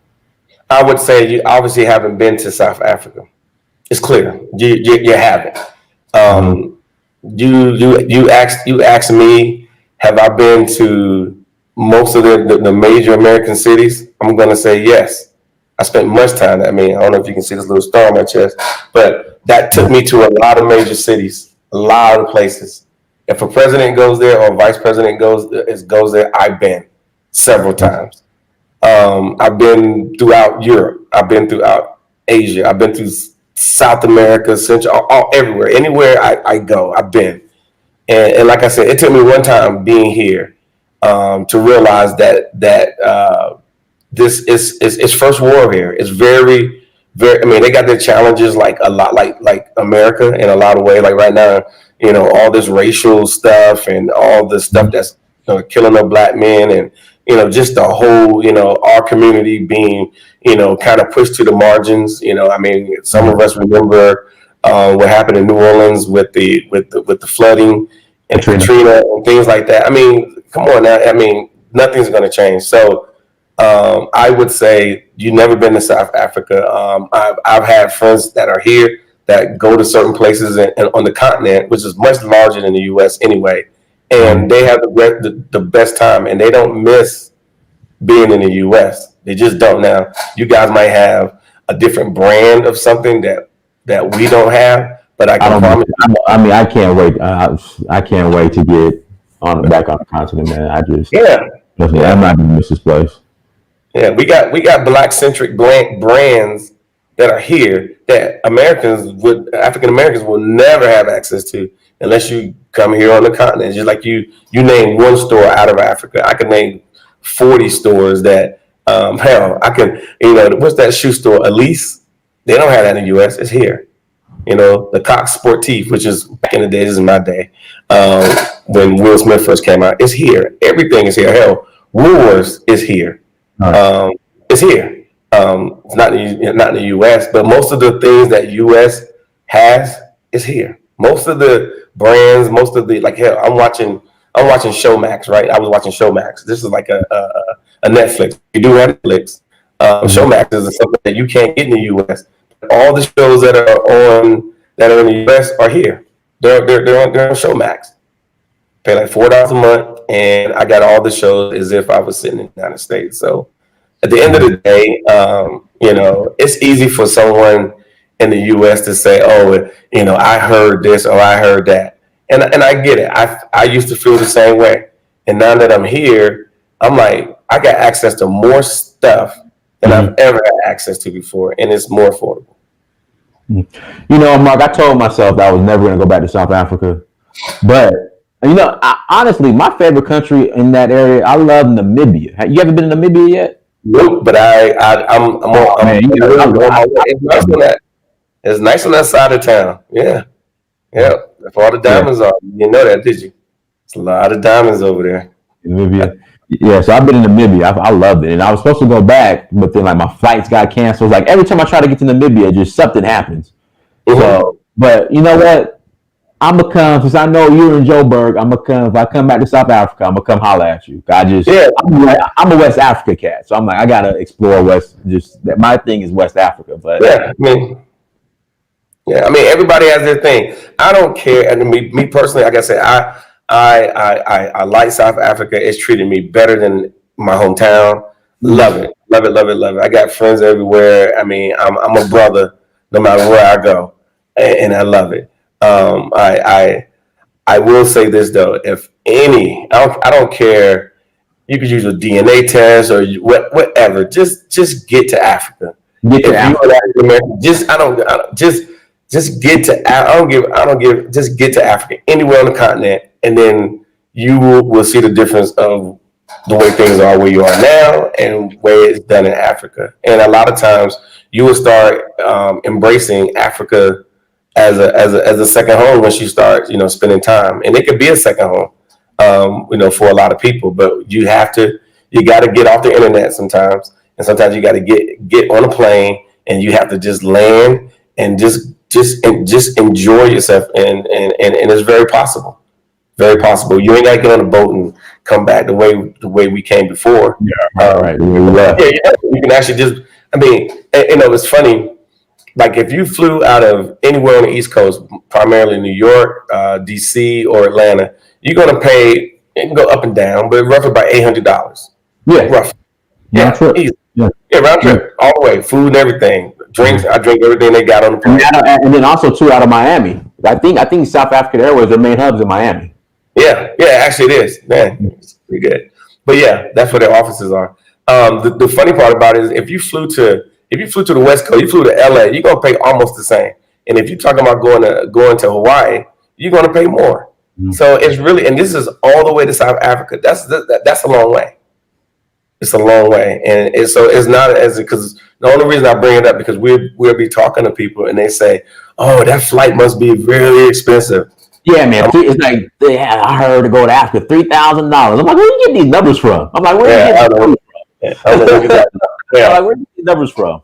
I would say you obviously haven't been to South Africa. It's clear you haven't. Uh-huh. You asked me, have I been to most of the major American cities? I'm going to say yes. I spent much time. I mean, I don't know if you can see this little star on my chest, but that took me to a lot of major cities, a lot of places. If a president goes there or a vice president goes there, I've been several times. I've been throughout Europe. I've been throughout Asia. I've been through South America, Central, everywhere. Anywhere I go, I've been. And like I said, it took me one time being here to realize that this is first war here. It's very, very. I mean, they got their challenges like a lot, like America in a lot of ways. Like right now, all this racial stuff and all the stuff that's killing the black men, and just the whole our community being kind of pushed to the margins. I mean, some of us remember what happened in New Orleans with the flooding and Katrina and things like that. I mean, come on now. I mean, nothing's going to change. So I would say you've never been to South Africa. I've had friends that are here that go to certain places and on the continent, which is much larger than the U.S. anyway, and they have the best time, and they don't miss being in the U.S. They just don't. Now, you guys might have a different brand of something that we don't have, but I can promise. I mean, I can't wait. I can't wait to get back on the continent, man. Yeah, I'm not gonna miss this place. Yeah, we got black centric brands that are here that African Americans will never have access to unless you come here on the continent. Just like you name one store out of Africa, I can name 40 stores that hell I can what's that shoe store? Elise, they don't have that in the U.S. It's here. The Cox Sportif, which is back in the day, this is my day, when Will Smith first came out. It's here. Everything is here. Hell, Woolworths is here. It's here. It's not in the U.S., but most of the things that U.S. has is here. Most of the brands, most of the hell, I'm watching Showmax, right? I was watching Showmax. This is like a Netflix. You do have Netflix. Showmax is something that you can't get in the U.S. All the shows that are in the U.S. are here. They're on Showmax. Pay like $4 a month, and I got all the shows as if I was sitting in the United States. So at the end of the day, it's easy for someone in the U.S. to say, "Oh, I heard this or I heard that," and I get it. I used to feel the same way, and now that I'm here, I'm like, I got access to more stuff than I've ever had access to before, and it's more affordable. Mark, I told myself that I was never going to go back to South Africa, but honestly, my favorite country in that area, I love Namibia. Have you ever been to Namibia yet? Nope, but I'm it's nice on that. It's nice on that side of town. Yeah, yeah. If all the diamonds are, you know that, did you? It's a lot of diamonds over there. Namibia. Yeah, so I've been in Namibia. I loved it, and I was supposed to go back, but then my flights got canceled. Like every time I try to get to Namibia, just something happens. Mm-hmm. So, but you know what? I'm gonna come since I know you're in Joburg. I'm gonna come. If I come back to South Africa, I'm gonna come holler at you. I'm a West Africa cat, so I'm like I gotta explore West. Just that my thing is West Africa, but I mean, everybody has their thing. I don't care. And me personally, like I said, I like South Africa. It's treated me better than my hometown. Love it, love it, love it, love it. I got friends everywhere. I mean, I'm a brother no matter where I go, and I love it. I will say this though, I don't care. You could use a DNA test or whatever. Just get to Africa. Just get to. Just get to Africa, anywhere on the continent, and then you will see the difference of the way things are where you are now and where it's done in Africa. And a lot of times you will start embracing Africa as a second home once you start, spending time. And it could be a second home, for a lot of people. But you got to get off the internet sometimes, and sometimes you got to get on a plane, and you have to just land and just enjoy yourself. And it's very possible. Very possible. You ain't got to get on a boat and come back the way we came before. Yeah, right. The way we left. Yeah, you can actually just. I mean, it's funny. Like if you flew out of anywhere on the East Coast, primarily New York, DC, or Atlanta, you're gonna pay. It can go up and down, but roughly about $800. Yeah, Roughly, round yeah, trip. easy. Yeah, Yeah, round yeah. trip, all the way, food and everything, drinks. I drink everything they got on the And, plane. and then also too out of Miami. I think South African Airways, their main hubs in Miami. Yeah, yeah, actually it is. Man, it's pretty good. But yeah, that's where their offices are. The funny part about it is if you flew to the West Coast, you flew to LA, you're gonna pay almost the same. And if you're talking about going to Hawaii, you're gonna pay more. So it's really, and this is all the way to South Africa. That's a long way. It's a long way, and so it's not as because the only reason I bring it up because we'll be talking to people and they say, "Oh, that flight must be really expensive." Yeah, man. It's like yeah, I heard to go to Africa, $3,000. I'm like, where you get these numbers from? I'm like, where you Yeah, get I these don't know. numbers Yeah, I don't know where you get that. from? I'm Yeah, like, where you get these numbers from?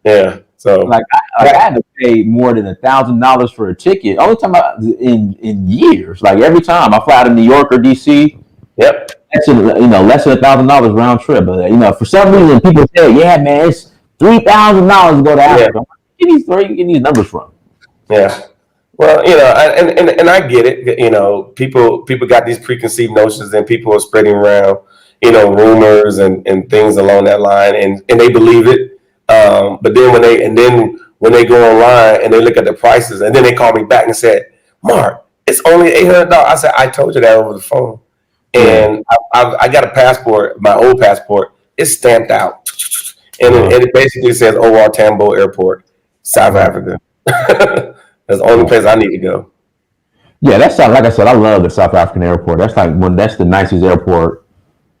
yeah. So, I had to pay more than $1,000 for a ticket. Only time in years. Like every time I fly out of New York or DC, yep, that's less than $1,000 round trip. But for some reason people say, yeah, man, it's $3,000 to go to yeah, Africa. I'm like, where you get these numbers from? yeah. Well, and I get it. People got these preconceived notions, and people are spreading around, rumors and things along that line, and they believe it. But then when they go online and they look at the prices, and then they call me back and said, "Mark, it's only $800." I said, "I told you that over the phone." Yeah. And I got a passport, my old passport. It's stamped out, and it basically says "OR Tambo Airport, South Africa." That's the only place I need to go. Yeah, that's like I said. I love the South African airport. That's the nicest airport.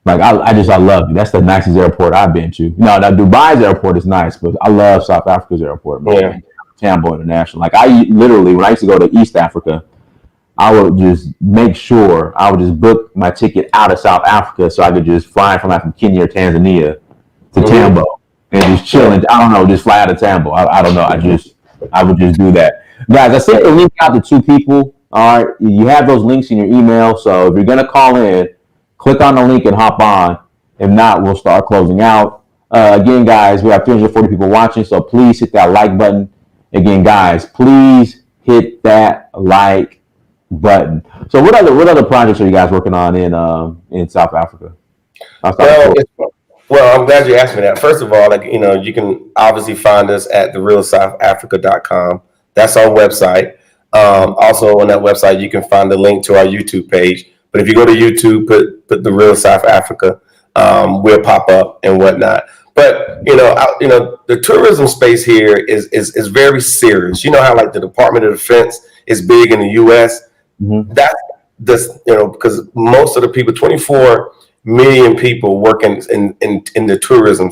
Like I love it. That's the nicest airport I've been to. Now Dubai's airport is nice, but I love South Africa's airport, Yeah, man. Tambo International. Like I literally, when I used to go to East Africa, I would just make sure I would just book my ticket out of South Africa so I could just fly from Kenya or Tanzania to mm-hmm. Tambo and just chill and I don't know, just fly out of Tambo. I don't know. I would just do that. Guys, I sent the link out to two people. All right. You have those links in your email. So if you're gonna call in, click on the link and hop on. If not, we'll start closing out. Again, guys, we have 340 people watching, so please hit that like button. Again, guys, please hit that like button. So what other projects are you guys working on in South Africa? Well, I'm glad you asked me that. First of all, you can obviously find us at therealsouthafrica.com. That's our website. Also on that website, you can find the link to our YouTube page. But if you go to YouTube, put the Real South Africa, we'll pop up and whatnot. But the tourism space here is very serious. You know how like the Department of Defense is big in the U.S. Mm-hmm. That's because most of the people, 24 million people working in the tourism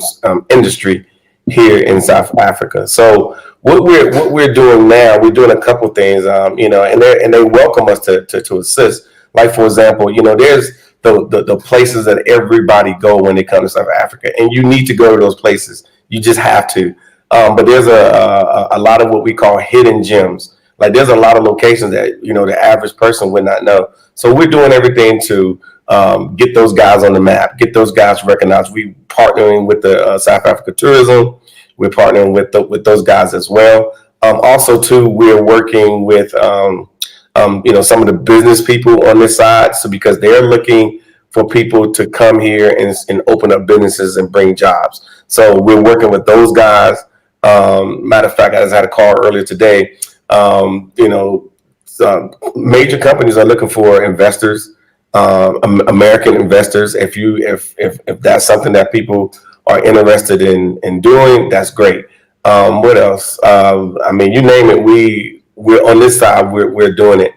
industry here in South Africa. So what we're doing now, we're doing a couple things, and they welcome us to assist. Like for example, there's the places that everybody go when they come to South Africa, and you need to go to those places. You just have to. But there's a lot of what we call hidden gems. Like there's a lot of locations that the average person would not know. So we're doing everything to get those guys on the map, get those guys recognized. We partnering with the South Africa Tourism. We're partnering with those guys as well. Also, too, we're working with some of the business people on this side. So because they're looking for people to come here and open up businesses and bring jobs. So we're working with those guys. Matter of fact, I just had a call earlier today. Major companies are looking for investors, American investors. If that's something that people are interested in doing, that's great. What else? You name it. We're on this side. We're doing it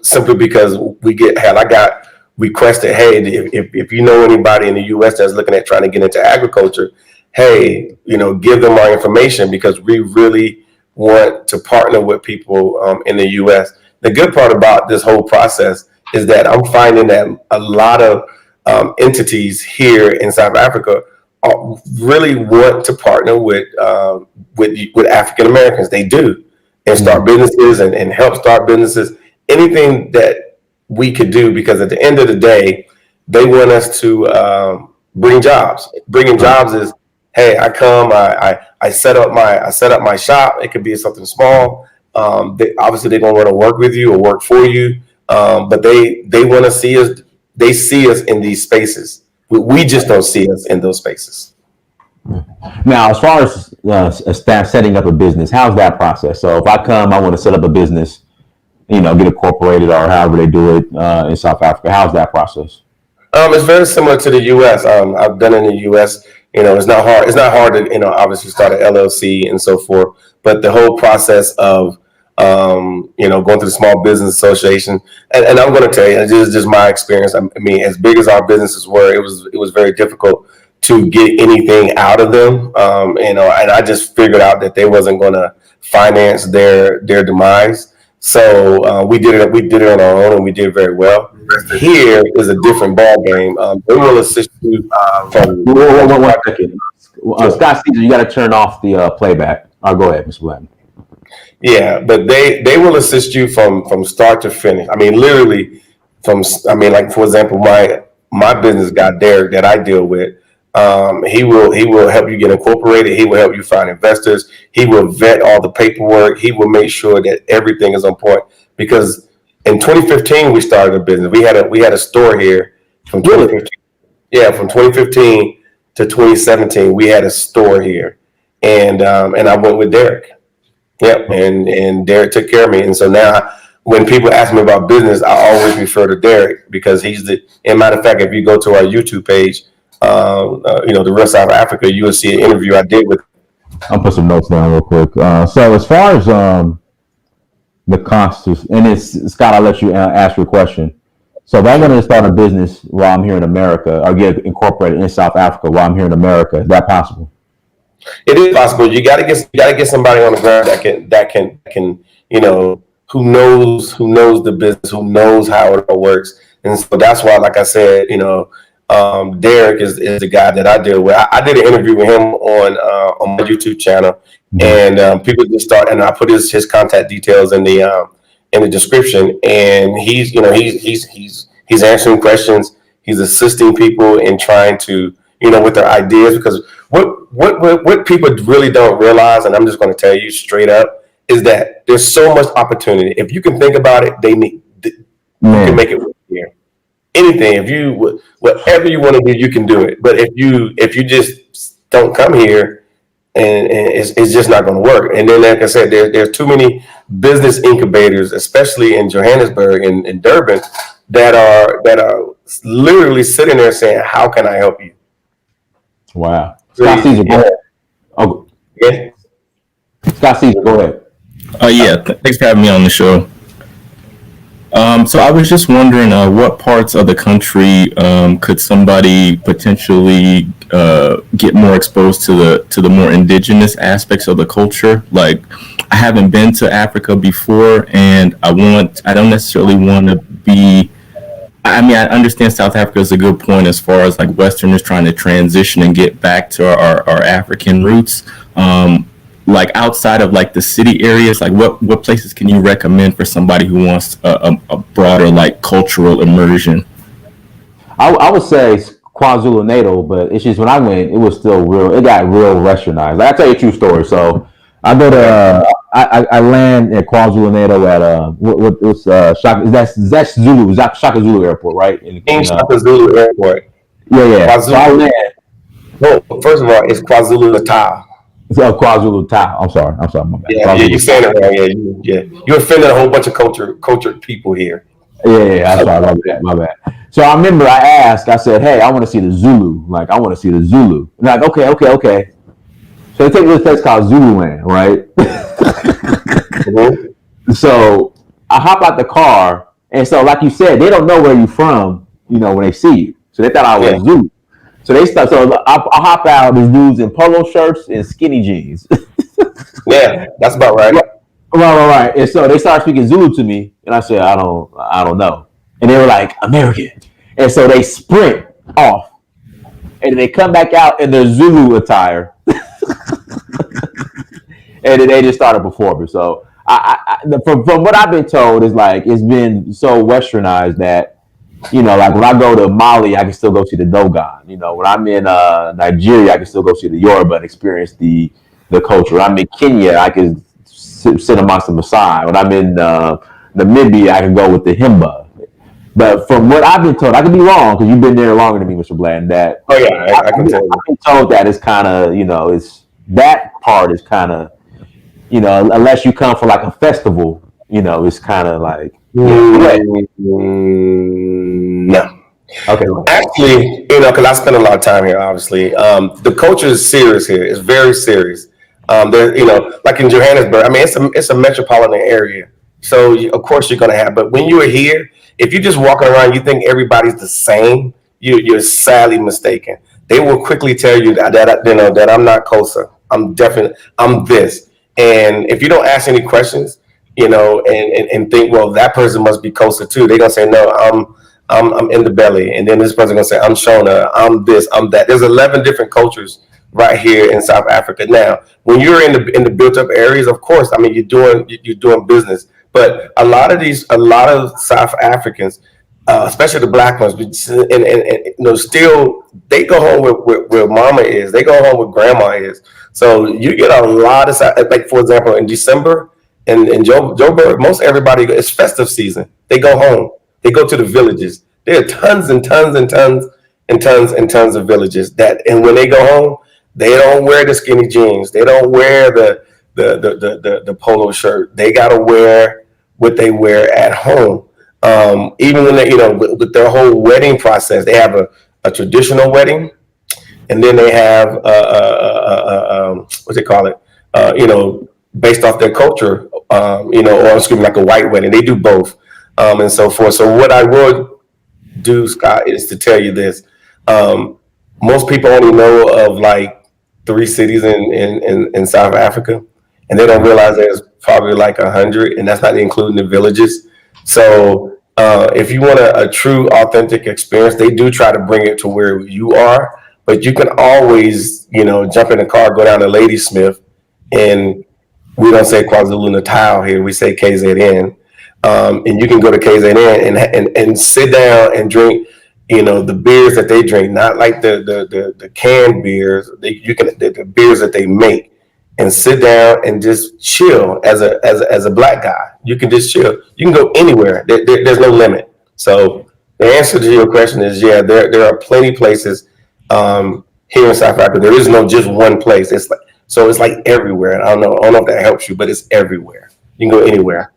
simply because I got requested. Hey, if you know anybody in the U.S. that's looking at trying to get into agriculture, hey, give them our information because we really want to partner with people in the U.S. The good part about this whole process is that I'm finding that a lot of entities here in South Africa really want to partner with African Americans. They do, and start businesses and help start businesses. Anything that we could do, because at the end of the day, they want us to bring jobs. Bringing jobs is Hey, I come, I set up my shop. It could be something small. Obviously they're gonna want to work with you or work for you, but they want to see us. They see us in these spaces. We just don't see us in those spaces. Now, as far as setting up a business, how's that process? So if I come, I want to set up a business, get incorporated or however they do it in South Africa. How's that process? It's very similar to the U.S. I've done it in the U.S. It's not hard. It's not hard to obviously start an LLC and so forth. But the whole process of going to the Small Business Association, and I'm going to tell you, this is just my experience. I mean, as big as our businesses were, it was very difficult to get anything out of them. And I just figured out that they wasn't going to finance their demise. So we did it. We did it on our own, and we did very well. Here is a different ball game. They will assist you from. One second. Scott Caesar, you got to turn off the playback. Go ahead, Mr. Blanton. Yeah, but they will assist you from start to finish. I mean, literally like for example, my business guy Derek that I deal with. He will help you get incorporated. He will help you find investors. He will vet all the paperwork. He will make sure that everything is on point. Because in 2015 we started a business. We had a store here from 2015. Yeah, from 2015 to 2017 we had a store here, and I went with Derek. Yep, and Derek took care of me, and so now when people ask me about business, I always refer to Derek because he's the. And matter of fact, if you go to our YouTube page. The Real South Africa, you will see an interview I did with. I'll put some notes down real quick. So as far as the costs, and it's Scott, I'll let you ask your question. So if I want to start a business while I'm here in America, or get incorporated in South Africa while I'm here in America, is that possible? It is possible. You got to get somebody on the ground that can who knows the business, who knows how it all works, and so that's why, like I said, Derek is the guy that I deal with. I did an interview with him on my YouTube channel, and people just start, and I put his contact details in the description, and he's answering questions, he's assisting people in trying to with their ideas, because what people really don't realize, and I'm just going to tell you straight up, is that there's so much opportunity. If you can think about it, you can make it work here. Anything, whatever you want to do, you can do it. But if you just don't come here, and it's just not going to work. And then, like I said, there's too many business incubators, especially in Johannesburg and Durban, that are literally sitting there saying, "How can I help you?" Wow, Scott Caesar, go ahead. Oh, yeah. Scott Caesar, go ahead. Thanks for having me on the show. So I was just wondering, what parts of the country could somebody potentially get more exposed to the more indigenous aspects of the culture? Like, I haven't been to Africa before, and I don't necessarily want to be. I mean, I understand South Africa is a good point as far as like Westerners trying to transition and get back to our African roots. Like outside of like the city areas, like what places can you recommend for somebody who wants a broader like cultural immersion? I would say KwaZulu Natal, but it's just when I went, it was still real. It got real westernized. Like, I'll tell you a true story. So I go to I land at KwaZulu Natal at what's Shaka, that's Zulu, Shaka Zulu Airport, right? In Shaka Zulu Airport. Yeah. So I land. Well, first of all, it's KwaZulu Natal. KwaZulu Natal. I'm sorry, my bad. Yeah, you're saying it wrong. Yeah. You offended a whole bunch of cultured people here. Yeah, I'm sorry, my bad. So I remember I asked, I said, "Hey, I want to see the Zulu. Like, I want to see the Zulu." And like, okay. So they take me to this place called Zululand, right? Mm-hmm. So I hop out the car, and so like you said, they don't know where you're from, when they see you. So they thought I was Zulu. So they start. So I hop out. These dudes in polo shirts and skinny jeans. Yeah, that's about right. Right. And so they started speaking Zulu to me, and I said, I don't know. And they were like, American. And so they sprint off, and then they come back out in their Zulu attire, and then they just started performing. So from what I've been told, is like it's been so westernized that like when I go to Mali, I can still go see the Dogon. When I'm in Nigeria, I can still go see the Yoruba and experience the culture. When I'm in Kenya, I can sit amongst the Maasai. When I'm in Namibia, I can go with the Himba. But from what I've been told, I could be wrong because you've been there longer than me, Mr. Bland. That Oh yeah, I can tell you. I've been told that it's kind of, it's that part is kind of, unless you come for like a festival, it's kind of like, No. okay, Actually, because I spend a lot of time here, obviously. The culture is serious here. It's very serious. There, like in Johannesburg, I mean, it's a metropolitan area. So of course you're gonna have, but when you're here, if you're just walking around, you think everybody's the same. You're sadly mistaken. They will quickly tell you that I'm not Kosa. I'm this. And if you don't ask any questions, and think, well, that person must be Kosa too. They're gonna say, no, I'm in the belly, and then this person gonna say, I'm Shona, I'm this, I'm that. There's 11 different cultures right here in South Africa. Now, when you're in the built up areas, of course, I mean you're doing business, but a lot of South Africans, especially the black ones, and still they go home where mama is, they go home where grandma is. So you get a lot of, like for example, in December in Joburg, most everybody, it's festive season. They go home. They go to the villages. There are tons and tons and tons and tons and tons of villages and when they go home, they don't wear the skinny jeans. They don't wear the polo shirt. They gotta wear what they wear at home. Even when they, with their whole wedding process, they have a traditional wedding, and then they have what they call it, based off their culture, or excuse me, like a white wedding. They do both, and so forth. So what I would do, Scott, is to tell you this. Most people only know of like 3 cities in South Africa, and they don't realize there's probably like 100, and that's not including the villages. So if you want a true, authentic experience, they do try to bring it to where you are, but you can always, jump in the car, go down to Ladysmith, and we don't say KwaZulu Natal here, we say KZN. And you can go to KZN and sit down and drink, the beers that they drink, not like the canned beers. The beers that they make, and sit down and just chill as a black guy. You can just chill. You can go anywhere. There's no limit. So the answer to your question is, yeah, there are plenty places here in South Africa. There is no just one place. It's like everywhere. I don't know if that helps you, but it's everywhere. You can go anywhere.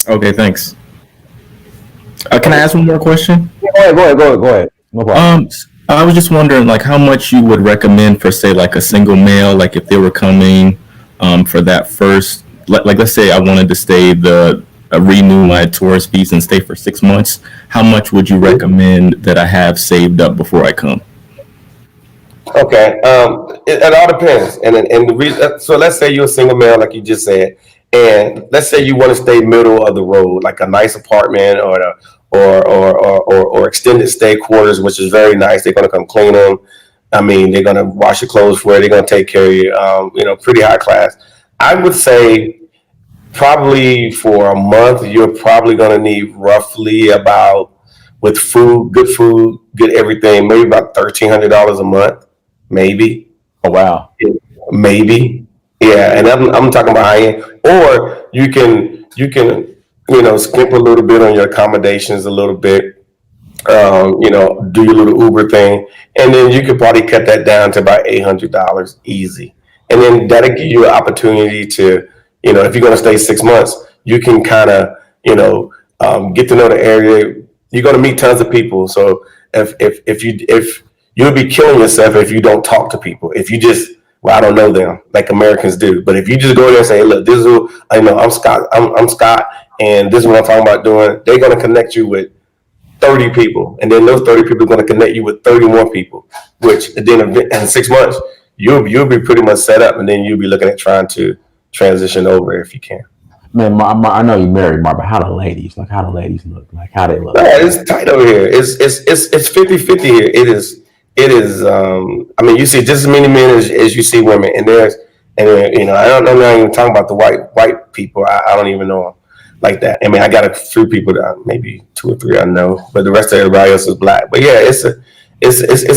Okay, thanks. Can I ask one more question? Go ahead. No problem. I was just wondering, like, how much you would recommend for, say, like a single male, like if they were coming for that first, like let's say I wanted to stay renew my tourist visa and stay for 6 months. How much would you recommend that I have saved up before I come? Okay, it all depends, and the reason. So let's say you're a single male, like you just said, and let's say you want to stay middle of the road, like a nice apartment or extended stay quarters, which is very nice. They're going to come clean them. I mean, they're going to wash your clothes for you. They're going to take care of you. Pretty high class. I would say probably for a month, you're probably going to need roughly about, with food, good everything, maybe about $1,300 a month. Maybe. Oh wow. Maybe. Yeah, and I'm talking about high end. Or you can skimp a little bit on your accommodations a little bit. Do your little Uber thing, and then you could probably cut that down to about $800 easy. And then that'll give you an opportunity to, if you're going to stay 6 months, you can kind of, get to know the area. You're going to meet tons of people. So if you'll be killing yourself if you don't talk to people. If you just, well, I don't know them like Americans do. But if you just go there and say, hey, look, this is who I know. I'm Scott. I'm Scott, and this is what I'm talking about doing. They're going to connect you with 30 people, and then those 30 people are going to connect you with 30 more people. Which then in 6 months you'll be pretty much set up, and then you'll be looking at trying to transition over if you can. Man, I know you married, Mark, but how the ladies look? Like how they look? Yeah, it's tight over here. It's 50-50 here. It is. I mean, you see just as many men as you see women, and I'm not even talking about the white people. I don't even know them. like that. I mean, I got a few people that maybe 2 or 3 I know, but the rest of everybody else is black. But yeah, it's a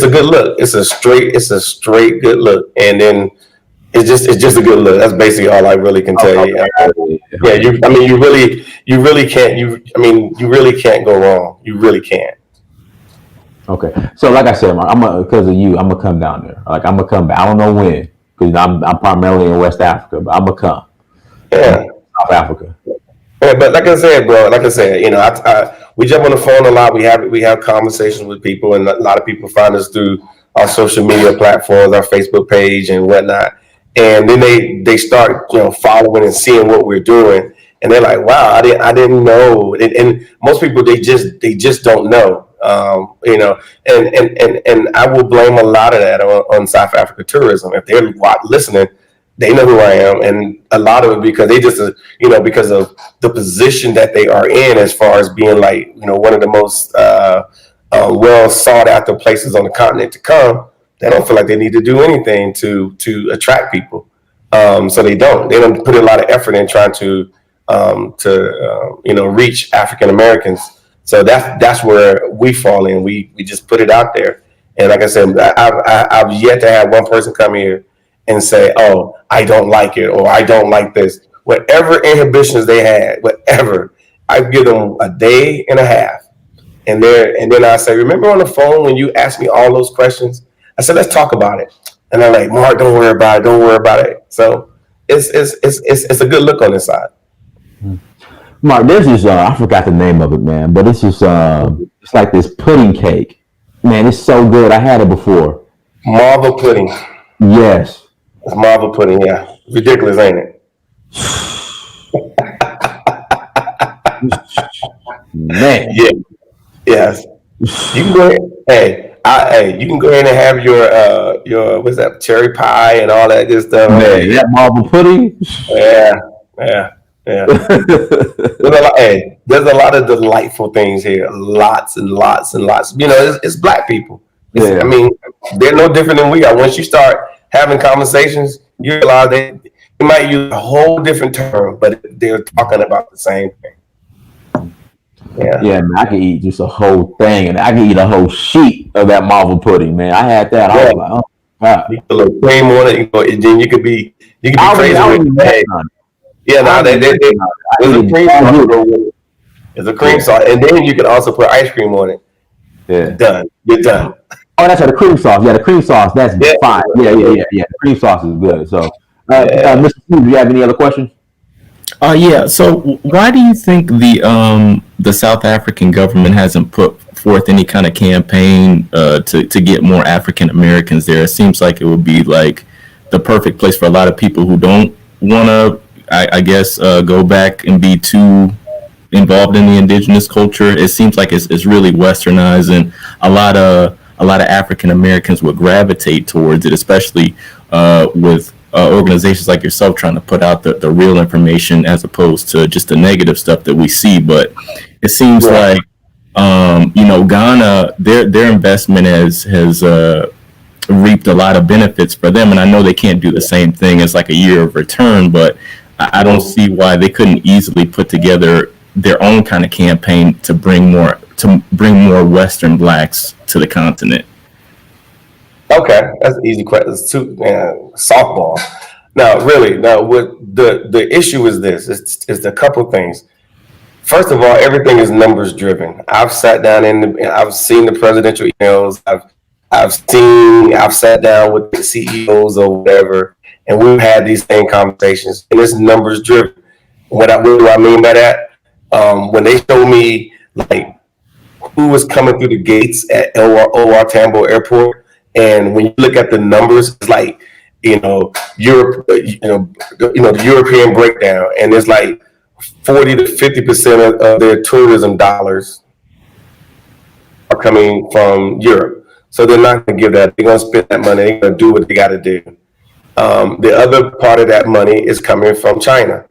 good look. It's a straight good look, and then it's just a good look. That's basically all I really can tell you. Yeah, you really can't. You really can't go wrong. You really can't. Okay, so like I said, because of you, I'm gonna come down there. Like I'm gonna come back. I don't know when, because I'm primarily in West Africa, but I'm gonna come. Yeah. South Africa. Yeah, but like I said, bro, we jump on the phone a lot. We have conversations with people, and a lot of people find us through our social media platforms, our Facebook page, and whatnot. And then they start following and seeing what we're doing, and they're like, "Wow, I didn't know." And most people they just don't know. And I will blame a lot of that on South Africa tourism. If they're listening, they know who I am, and a lot of it because they just because of the position that they are in as far as being like one of the most well sought after places on the continent to come. They don't feel like they need to do anything to attract people, so they don't put a lot of effort in trying to reach African Americans. So that's where we fall in. We just put it out there, and like I said, I've yet to have one person come here and say, "Oh, I don't like it," or "I don't like this." Whatever inhibitions they had, whatever, I give them a day and a half, and then I say, "Remember on the phone when you asked me all those questions?" I said, "Let's talk about it." And they're like, "Mark, don't worry about it. Don't worry about it." So it's a good look on this side. Mark, there's this, I forgot the name of it, man, but it's just, it's like this pudding cake. Man, it's so good. I had it before. Marble pudding. Yes. It's marble pudding, yeah. Ridiculous, ain't it? Man. Yeah. Yes. You can go ahead. You can go ahead and have your what's that, cherry pie and all that good stuff. Man, that marble pudding. Yeah. There's a lot of delightful things here. Lots and lots and lots. It's black people. I mean, they're no different than we are. Once you start having conversations, you realize they might use a whole different term, but they're talking about the same thing. Yeah, man, I could eat just a whole thing, and I could eat a whole sheet of that marble pudding, man. I had that. I was like, oh God. You put a little cream on it, and then you could be crazy with it. Yeah, no, there's a cream sauce. There's a cream sauce, and then you can also put ice cream on it. Yeah, done. You're done. Oh, that's right, the cream sauce. Yeah, the cream sauce. That's fine. Yeah. The cream sauce is good. So, Mr. Steve, do you have any other questions? Yeah. So, why do you think the South African government hasn't put forth any kind of campaign to get more African Americans there? It seems like it would be like the perfect place for a lot of people who don't want to, I guess, go back and be too involved in the indigenous culture. It seems like it's really westernized, and a lot of African Americans would gravitate towards it, especially with organizations like yourself trying to put out the real information as opposed to just the negative stuff that we see. But it seems like Ghana, their investment has reaped a lot of benefits for them, and I know they can't do the same thing as like a year of return, but I don't see why they couldn't easily put together their own kind of campaign to bring more Western blacks to the continent. Okay, that's an easy question. It's softball. Now, what the issue is this? It's a couple things. First of all, everything is numbers driven. I've sat down I've seen the presidential emails. I've sat down with the CEOs or whatever, and we've had these same conversations, and it's numbers driven. What do I mean by that? When they show me like who was coming through the gates at OR Tambo Airport, and when you look at the numbers, it's like Europe, the European breakdown, and it's like 40 to 50% of their tourism dollars are coming from Europe. So they're not going to give that. They're going to spend that money. They're going to do what they got to do. The other part of that money is coming from China.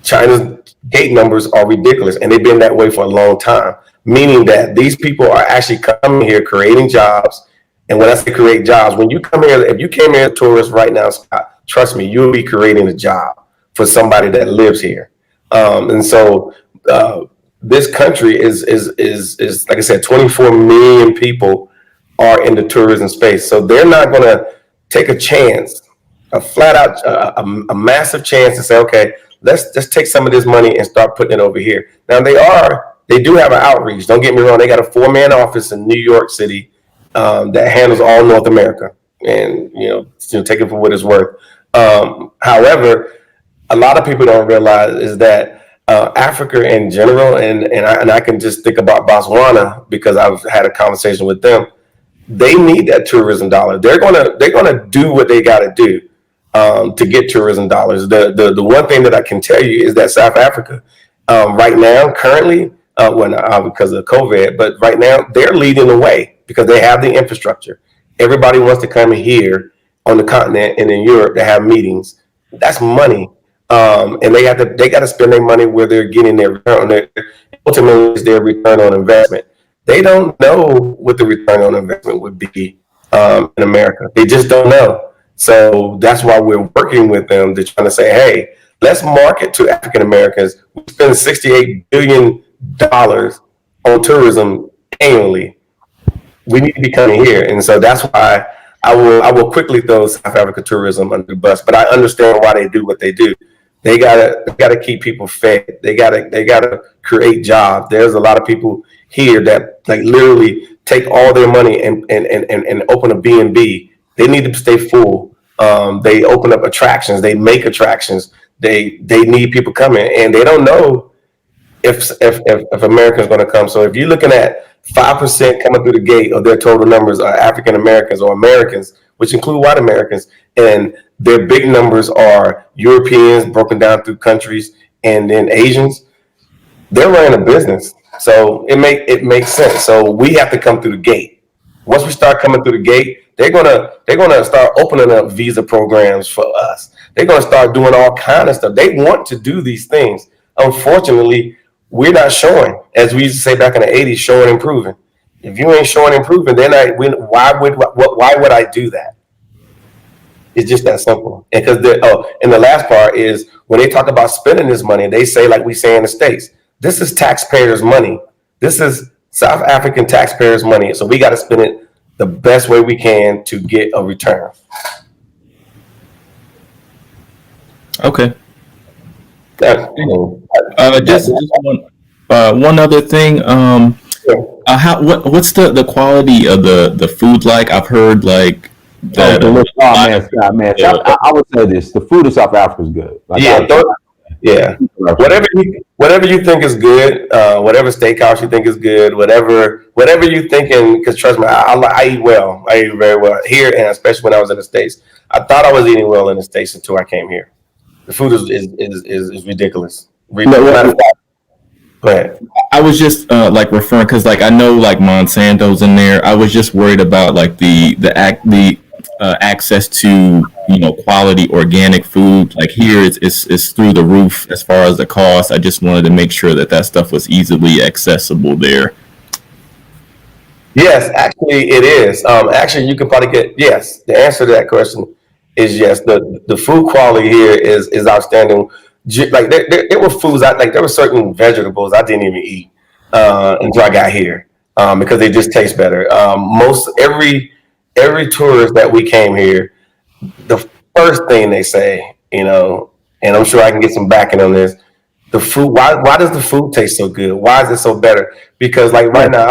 China's gate numbers are ridiculous, and they've been that way for a long time, meaning that these people are actually coming here creating jobs. And when I say create jobs, when you come here, if you came here as a tourist right now, Scott, trust me, you'll be creating a job for somebody that lives here. And so this country is like I said, 24 million people are in the tourism space, so they're not going to take a chance, a flat out, a massive chance to say, okay, let's take some of this money and start putting it over here. Now they do have an outreach. Don't get me wrong; they got a 4-man office in New York City that handles all North America, and take it for what it's worth. However, a lot of people don't realize is that Africa in general, and I can just think about Botswana because I've had a conversation with them. They need that tourism dollar. They're gonna do what they got to do to get tourism dollars. The one thing that I can tell you is that South Africa, right now, currently, because of COVID, but right now they're leading the way because they have the infrastructure. Everybody wants to come here on the continent and in Europe to have meetings. That's money, and they got to spend their money where they're getting their return. Ultimately, it's their return on investment. They don't know what the return on investment would be in America. They just don't know. So that's why we're working with them to try to say, hey, let's market to African Americans. We spend $68 billion on tourism annually. We need to be coming here. And so that's why I will quickly throw South Africa tourism under the bus. But I understand why they do what they do. They gotta keep people fed. They gotta create jobs. There's a lot of people here that like literally take all their money and open a B&B. They need to stay full. They open up attractions. They make attractions. They need people coming, and they don't know if Americans going to come. So if you're looking at 5% coming through the gate of their total numbers are African Americans or Americans, which include white Americans, and their big numbers are Europeans broken down through countries, and then Asians, they're running a business. So it makes sense. So we have to come through the gate. Once we start coming through the gate, they're gonna start opening up visa programs for us. They're gonna start doing all kind of stuff. They want to do these things. Unfortunately, we're not showing, as we used to say back in the '80s, showing and proving. If you ain't showing and proving, then why would I do that? It's just that simple. And and the last part is when they talk about spending this money, they say like we say in the States, this is taxpayers' money. This is South African taxpayers' money. So we got to spend it the best way we can to get a return. Okay. That, Just one other thing. What's the quality of the food like? I've heard like that. Man, I would say this: the food in South Africa is good. Like, yeah. Whatever you think is good, whatever steakhouse you think is good, whatever you thinking. Because trust me, I eat well. I eat very well here, and especially when I was in the States. I thought I was eating well in the States until I came here. The food is ridiculous. Go ahead. I was just like referring because like I know like Monsanto's in there. I was just worried about like the access to quality organic food. Like here it's through the roof as far as the cost. I just wanted to make sure that stuff was easily accessible there. Yes, actually it is. Actually, you can probably get yes. The answer to that question is yes. The food quality here is outstanding. Like there were foods there were certain vegetables I didn't even eat until I got here because they just taste better. Most every tourist that we came here, the first thing they say, and I'm sure I can get some backing on this. The food. Why does the food taste so good? Why is it so better? Because like right now,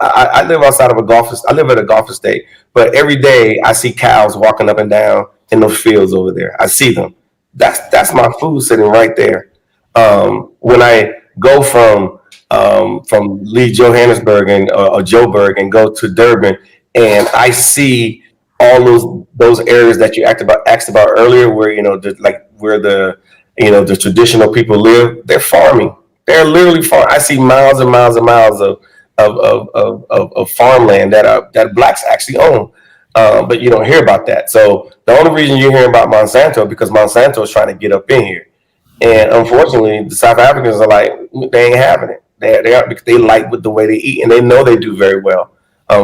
I live outside of a golf. I live at a golf estate, but every day I see cows walking up and down in those fields over there. I see them. That's my food sitting right there. When I go from Lee Johannesburg or Joburg and go to Durban, and I see all those areas that you asked about earlier, where where the traditional people live, they're farming. They're literally farming. I see miles and miles and miles of farmland that blacks actually own. But you don't hear about that. So the only reason you're hearing about Monsanto because Monsanto is trying to get up in here, and unfortunately, the South Africans are like they ain't having it. They like with the way they eat, and they know they do very well.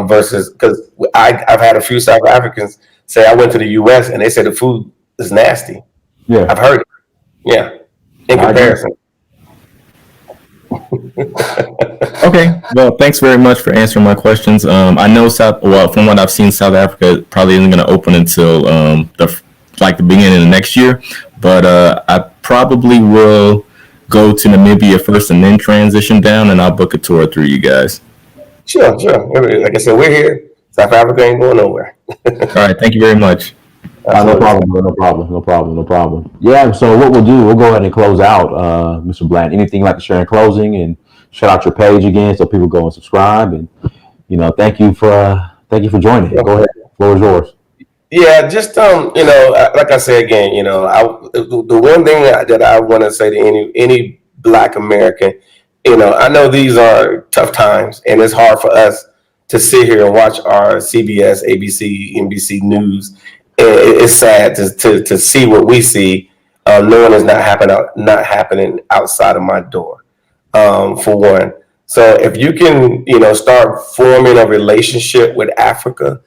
Versus because I've had a few South Africans say I went to the U.S. and they said the food is nasty. Yeah, I've heard it. Yeah, in comparison. Okay. Well, thanks very much for answering my questions. I know from what I've seen, South Africa probably isn't going to open until the beginning of next year. But I probably will go to Namibia first and then transition down, and I'll book a tour through you guys. Sure, sure. Like I said, we're here. South Africa ain't going nowhere. All right. Thank you very much. No Absolutely. problem, bro. No problem. No problem. No problem. Yeah. So what we'll do, we'll go ahead and close out, Mr. Bland. Anything you'd like to share in closing, and shout out your page again so people go and subscribe. And thank you for joining. Go ahead. The floor is yours. Yeah, just like I say again, the one thing that I want to say to any Black American, I know these are tough times, and it's hard for us to sit here and watch our CBS, ABC, NBC news. It's sad to see what we see, knowing it's not happening outside of my door, for one. So if you can, start forming a relationship with Africa.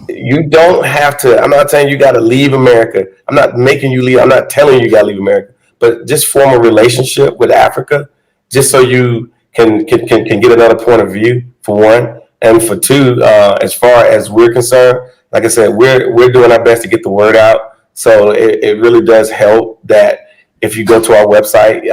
You don't have to. I'm not saying you got to leave America. I'm not making you leave. I'm not telling you got to leave America. But just form a relationship with Africa, just so you can get another point of view, for one, and for two. As far as we're concerned, like I said, we're doing our best to get the word out. So it really does help that if you go to our website,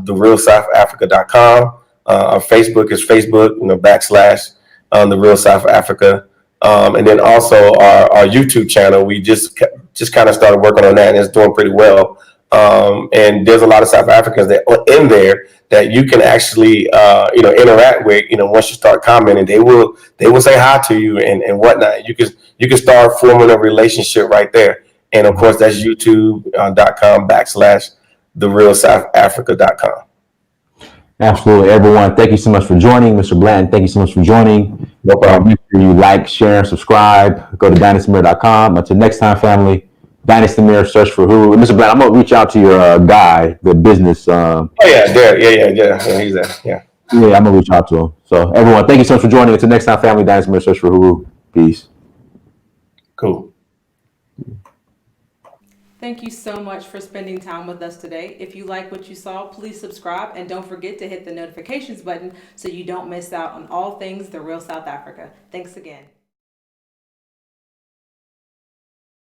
therealsouthafrica.com. Our Facebook is Facebook, backslash the Real South Africa. And then also our YouTube channel, we just kind of started working on that, and it's doing pretty well. And there's a lot of South Africans that are in there that you can actually interact with. Once you start commenting, they will say hi to you and whatnot. You can start forming a relationship right there. And of course, that's youtube.com backslash therealsouthafrica.com. Absolutely, everyone. Thank you so much for joining, Mr. Blanton. Thank you so much for joining. No problem. Make sure you like, share, subscribe. Go to dynastamir.com. Until next time, family. Dynast Amir, search for who. Mr. Blanton, I'm gonna reach out to your guy, the business. Oh yeah, there, yeah. He's there. Yeah. Yeah, I'm gonna reach out to him. So, everyone, thank you so much for joining. Until next time, family. Dynast Amir, search for who. Peace. Cool. Thank you so much for spending time with us today. If you like what you saw, please subscribe and don't forget to hit the notifications button so you don't miss out on all things The Real South Africa. Thanks again.